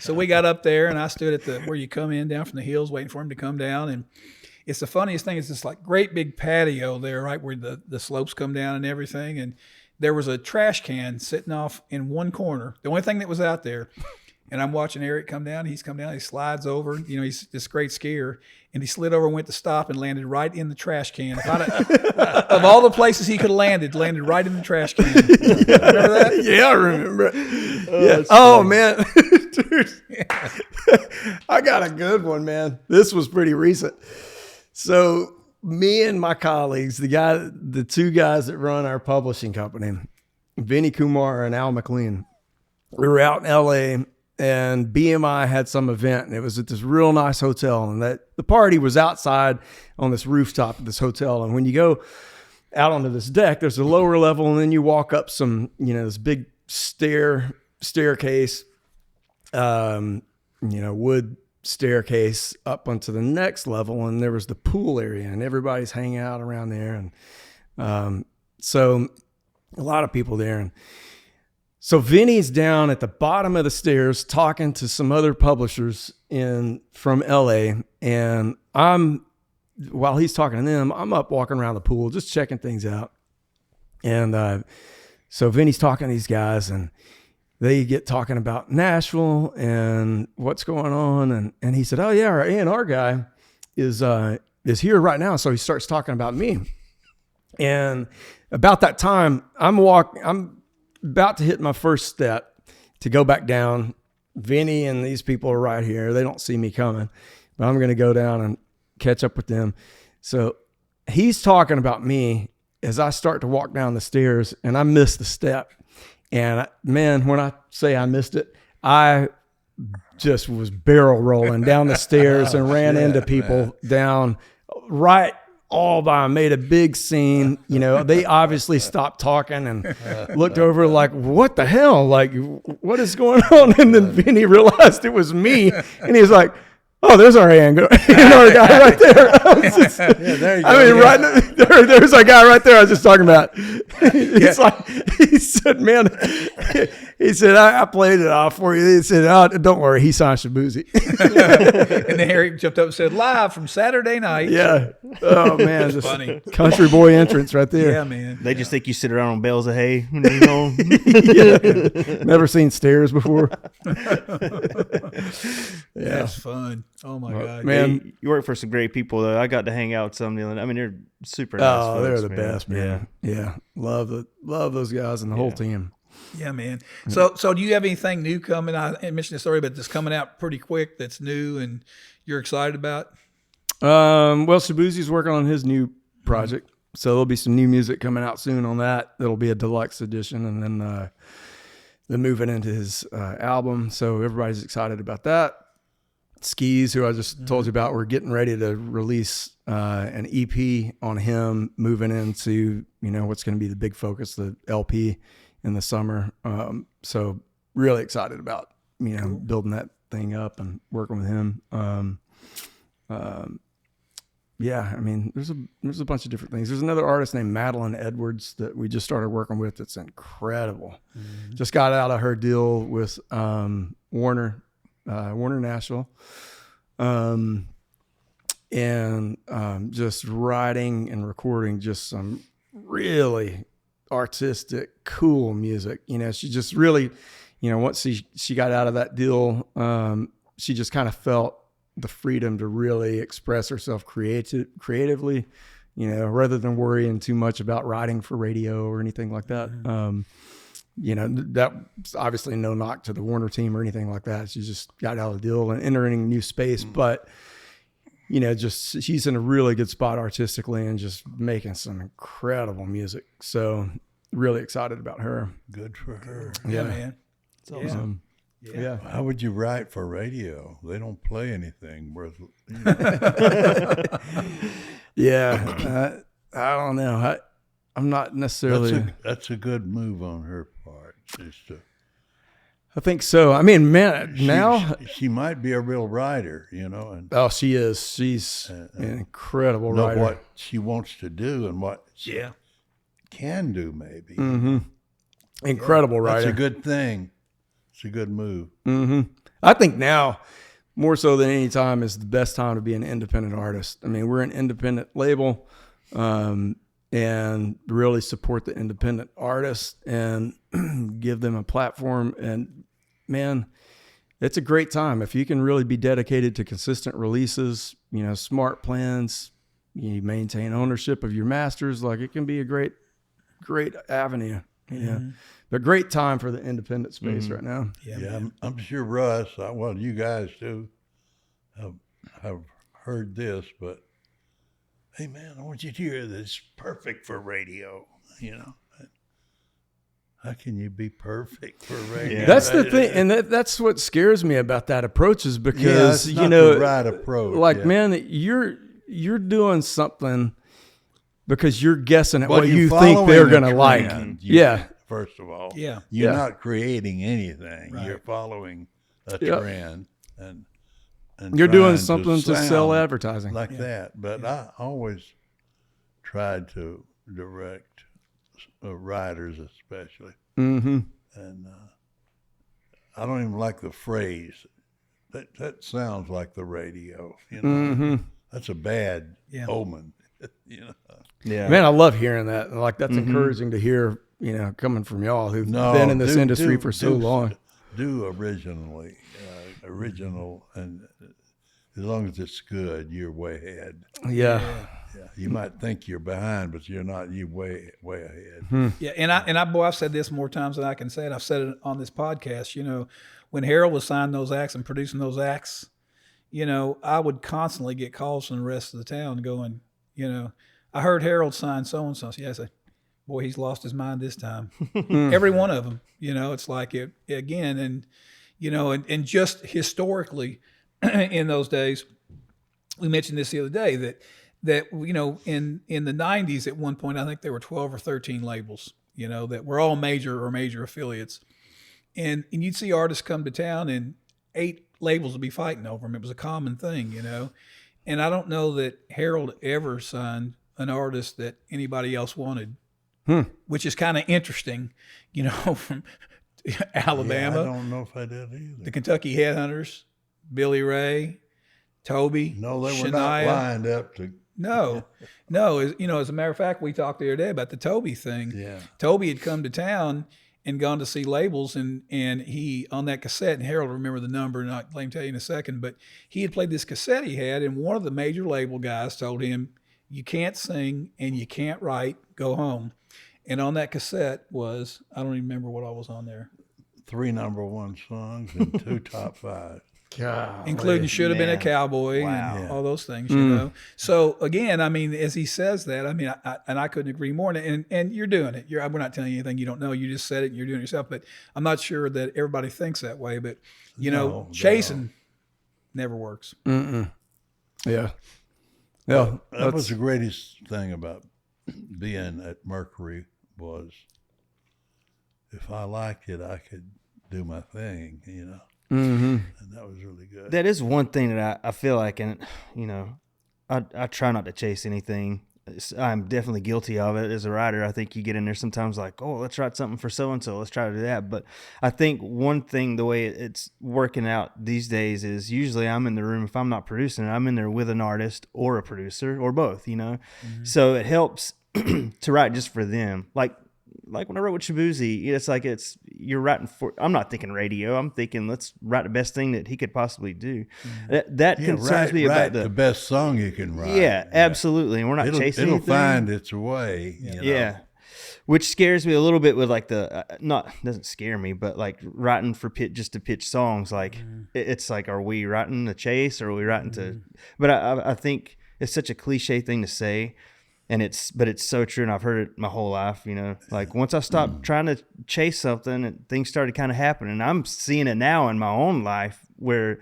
So we got up there, and I stood at where you come in down from the hills, waiting for him to come down. And it's the funniest thing. It's this like great big patio there, right where the slopes come down and everything. And there was a trash can sitting off in one corner, the only thing that was out there. And I'm watching Eric come down. He's come down. He slides over. He's this great skier. And he slid over and went to stop and landed right in the trash can. Of all the places he could have landed right in the trash can. Remember that? Yeah, I remember it. Oh, man. Dude. I got a good one, man. This was pretty recent. So me and my colleagues, the two guys that run our publishing company, Vinny Kumar and Al McLean, we were out in LA, and BMI had some event, and it was at this real nice hotel, and the party was outside on this rooftop of this hotel. And when you go out onto this deck, there's a lower level, and then you walk up some, this big staircase, wood staircase up onto the next level, and there was the pool area, and everybody's hanging out around there. And So a lot of people there. And so Vinny's down at the bottom of the stairs talking to some other publishers from LA. And while he's talking to them, I'm up walking around the pool, just checking things out. And so Vinny's talking to these guys, and they get talking about Nashville and what's going on. And he said, oh yeah, our A&R guy is here right now. So he starts talking about me. And about that time, I'm about to hit my first step to go back down. Vinny and these people are right here. They don't see me coming, but I'm going to go down and catch up with them. So he's talking about me as I start to walk down the stairs, and I miss the step. And man, when I say I missed it, I just was barrel rolling down the stairs and ran into people down right all by, made a big scene. You know, they obviously stopped talking and looked over like, what the hell? Like, what is going on? And then Vinny realized it was me. And he's like, oh, there's our A&R guy right there. There you go. I mean, right there's our guy right there I was just talking about. It's like, he said, man, he said, I played it off for you. He said, oh, don't worry, he signed Shaboozey. And then Harry jumped up and said, live from Saturday night. Yeah. Oh, man. Just funny. Country boy entrance right there. Yeah, man. They just think you sit around on bales of hay when you're home. Yeah. Never seen stairs before. Yeah. That's fun. Oh my God. Man. You work for some great people, though. I got to hang out with some. I mean, they're super nice. Oh, they're folks, the man. best, man. Yeah. Love those guys and the whole team. Yeah, man. So do you have anything new coming? I mentioned this story, but it's coming out pretty quick that's new and you're excited about? Well, Shaboozey's working on his new project. So there'll be some new music coming out soon on that. That'll be a deluxe edition, and then moving into his album. So everybody's excited about that. Skis, who I just told you about, we're getting ready to release an EP on him, moving into, what's going to be the big focus, the LP in the summer. So really excited about, building that thing up and working with him. Yeah, I mean, there's a bunch of different things. There's another artist named Madeline Edwards that we just started working with. That's incredible. Just got out of her deal with Warner Nashville, and just writing and recording just some really artistic, cool music. She just really, once she got out of that deal, she just kind of felt the freedom to really express herself creatively, rather than worrying too much about writing for radio or anything like that. That's obviously no knock to the Warner team or anything like that. She just got out of the deal and entering a new space, but just she's in a really good spot artistically and just making some incredible music. So really excited about her. Good for her. Yeah, man. It's awesome. Yeah. How would you write for radio? They don't play anything worth. Yeah. I don't know. I'm not necessarily. That's a good move on her part. I think so. I mean, man, now she might be a real writer, and she is. She's an incredible know writer. what she wants to do and what she can do, maybe. Mm-hmm. Incredible writer. That's a good thing. It's a good move. Mm-hmm. I think now, more so than any time, is the best time to be an independent artist. I mean, we're an independent label, and really support the independent artists and give them a platform. And man, it's a great time if you can really be dedicated to consistent releases, smart plans, you maintain ownership of your masters. Like, it can be a great avenue. But great time for the independent space right now. Yeah, I'm sure Russ, you guys too, have heard this, but hey man, I want you to hear this. Perfect for radio, How can you be perfect for radio? Yeah. That's the thing, and that's what scares me about that approach, is because it's not the right approach. Like, man, you're doing something because you're guessing at what you think they're going to like. First of all, you're not creating anything. Right. You're following a trend, and you're doing something to sell advertising like that. But I always tried to direct writers especially. Mm-hmm. And I don't even like the phrase. That sounds like the radio. You know, Mm-hmm. that's a bad Yeah. omen. You know. Yeah. Man, I love hearing that. Like, that's encouraging to hear, coming from y'all who've been in this industry for so long. Do original, and as long as it's good, you're way ahead. Yeah. Yeah, you might think you're behind, but you're not. You're way ahead. Yeah, I've said this more times than I can say it. I've said it on this podcast. When Harold was signing those acts and producing those acts, I would constantly get calls from the rest of the town going, I heard Harold sign so and so. Yeah, I say, boy, he's lost his mind this time. Every one of them. It's like it again, and just historically, in those days, we mentioned this the other day that in the 90s at one point, I think there were 12 or 13 labels, that were all major affiliates. And you'd see artists come to town and 8 labels would be fighting over them. It was a common thing, And I don't know that Harold ever signed an artist that anybody else wanted, which is kind of interesting, from Alabama. Yeah, I don't know if I did either. The Kentucky Headhunters, Billy Ray, Toby, No, they were Shania. not lined up to. No. As a matter of fact, we talked the other day about the Toby thing. Yeah. Toby had come to town and gone to see labels, and he, on that cassette, and Harold will remember the number, and I'll let him tell you in a second, but he had played this cassette he had, and one of the major label guys told him, you can't sing and you can't write, go home. And on that cassette was, I don't even remember what all was on there. 3 #1 songs and 2 top 5. God. Including Should Have Been a man. Cowboy Wow. and all those things, So again, as he says that, I couldn't agree more. And you're doing it. We're not telling you anything you don't know. You just said it and you're doing it yourself. But I'm not sure that everybody thinks that way. But, chasing never works. Mm-mm. Yeah. Yeah. That was the greatest thing about being at Mercury was if I liked it, I could do my thing, Mm-hmm. and that was really good. That is one thing that I feel like, and I try not to chase anything. I'm definitely guilty of it as a writer. I think you get in there sometimes like, oh, let's write something for so-and-so. Let's try to do that. But I think one thing, the way it's working out these days is usually I'm in the room. If I'm not producing it, I'm in there with an artist or a producer or both, Mm-hmm. So it helps to write just for them. Like when I wrote with Shaboozey, it's like you're writing for. I'm not thinking radio. I'm thinking let's write the best thing that he could possibly do. Mm-hmm. That concerns me about the best song you can write. Yeah, absolutely. And we're not chasing It'll anything. find its way. Yeah. Which scares me a little bit with like doesn't scare me, but like writing for just to pitch songs. Like it's like, are we writing to chase or are we writing to? But I think it's such a cliche thing to say. But it's so true, and I've heard it my whole life, Like, once I stopped trying to chase something, and things started kind of happening. I'm seeing it now in my own life where,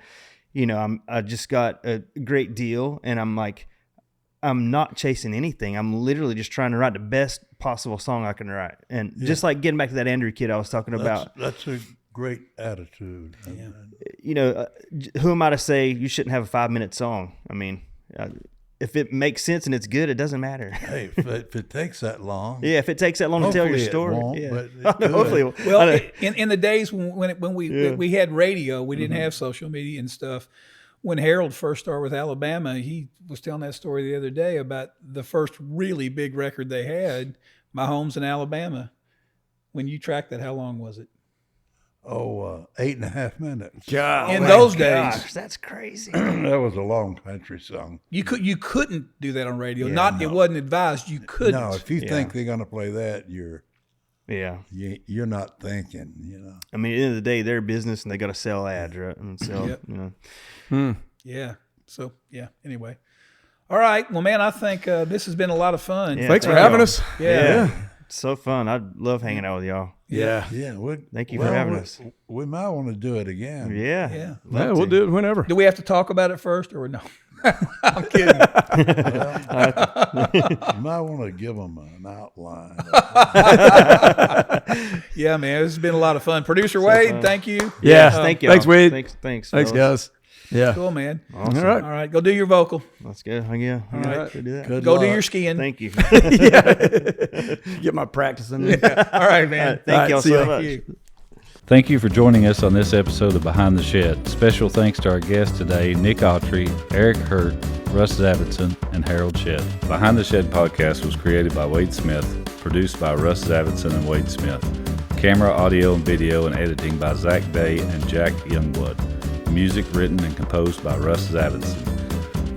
I just got a great deal, and I'm like, I'm not chasing anything. I'm literally just trying to write the best possible song I can write. And just like getting back to that Andrew kid I was talking about. That's a great attitude. Yeah. Who am I to say you shouldn't have a 5-minute song? I mean, if it makes sense and it's good, it doesn't matter. Hey, if it takes that long. Yeah, if it takes that long to tell your story. Won't, yeah. but it Hopefully it will. Well, in the days when we had radio, we didn't have social media and stuff. When Harold first started with Alabama, he was telling that story the other day about the first really big record they had, My Home's in Alabama. When you tracked that, how long was it? 8.5 minutes. God. In those days, Gosh, that's crazy. That was a long country song. you couldn't do that on radio. Yeah, It wasn't advised. You couldn't. No, if you think they're going to play that, you're not thinking. I mean, at the end of the day, they're a business and they got to sell ads, right? And sell, Yeah. So Anyway, all right. Well, man, I think this has been a lot of fun. Yeah, Thanks for thank having y'all. us. Yeah. It's so fun. I love hanging out with y'all. Yeah. Yeah. Thank you for having us. We might want to do it again. Yeah. Yeah. Yeah, we'll do it whenever. Do we have to talk about it first or no? I'm kidding. You might want to give them an outline. Yeah, man, this has been a lot of fun. Producer Wade, thank you. Yeah. Thank you. Thanks, Wade. Thanks. Thanks, fellas. guys. Yeah. Cool, man. Awesome. All right. All right, go do your vocal. Let's go. Yeah. All right. Do that. Good Go luck. do your skiing. Thank you. Get my practice in there. All right, man. Thank y'all see so ya. much. Thank you. Thank you for joining us on this episode of Behind the Shed. Special thanks to our guests today, Nick Autry, Eric Hurt, Russ Davidson, and Harold Shedd. Behind the Shed podcast was created by Wade Smith, produced by Russ Davidson and Wade Smith. Camera, audio, and video and editing by Zach Day and Jack Youngblood. Music written and composed by Russ Davidson.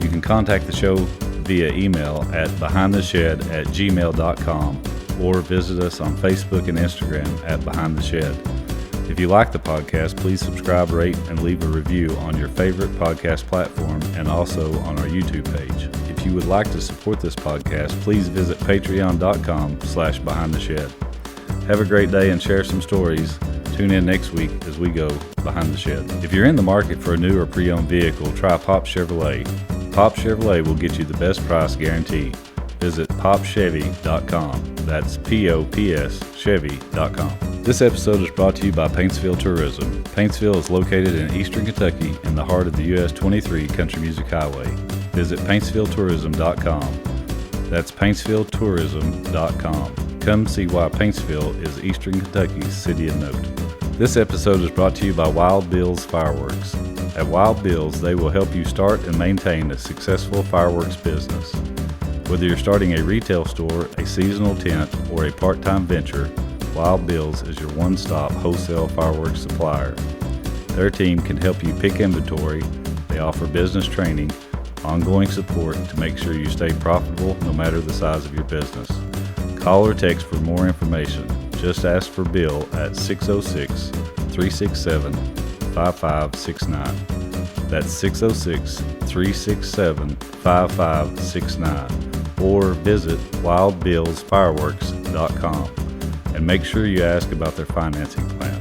You can contact the show via email at behindtheshed@gmail.com or visit us on Facebook and Instagram at Behind the Shed. If you like the podcast, please subscribe, rate, and leave a review on your favorite podcast platform and also on our YouTube page. If you would like to support this podcast, please visit patreon.com/behindtheshed. Have a great day and share some stories. Tune in next week as we go Behind the Shed. If you're in the market for a new or pre-owned vehicle, try Pop Chevrolet. Pop Chevrolet will get you the best price guarantee. Visit popchevy.com. That's POPS Chevy.com. This episode is brought to you by Paintsville Tourism. Paintsville is located in eastern Kentucky in the heart of the US 23 Country Music Highway. Visit paintsvilletourism.com. That's paintsvilletourism.com. Come see why Paintsville is eastern Kentucky's city of note. This episode is brought to you by Wild Bill's Fireworks. At Wild Bill's, they will help you start and maintain a successful fireworks business. Whether you're starting a retail store, a seasonal tent, or a part-time venture, Wild Bill's is your one-stop wholesale fireworks supplier. Their team can help you pick inventory. They offer business training, ongoing support to make sure you stay profitable no matter the size of your business. Call or text for more information. Just ask for Bill at 606-367-5569. That's 606-367-5569. Or visit wildbillsfireworks.com and make sure you ask about their financing plan.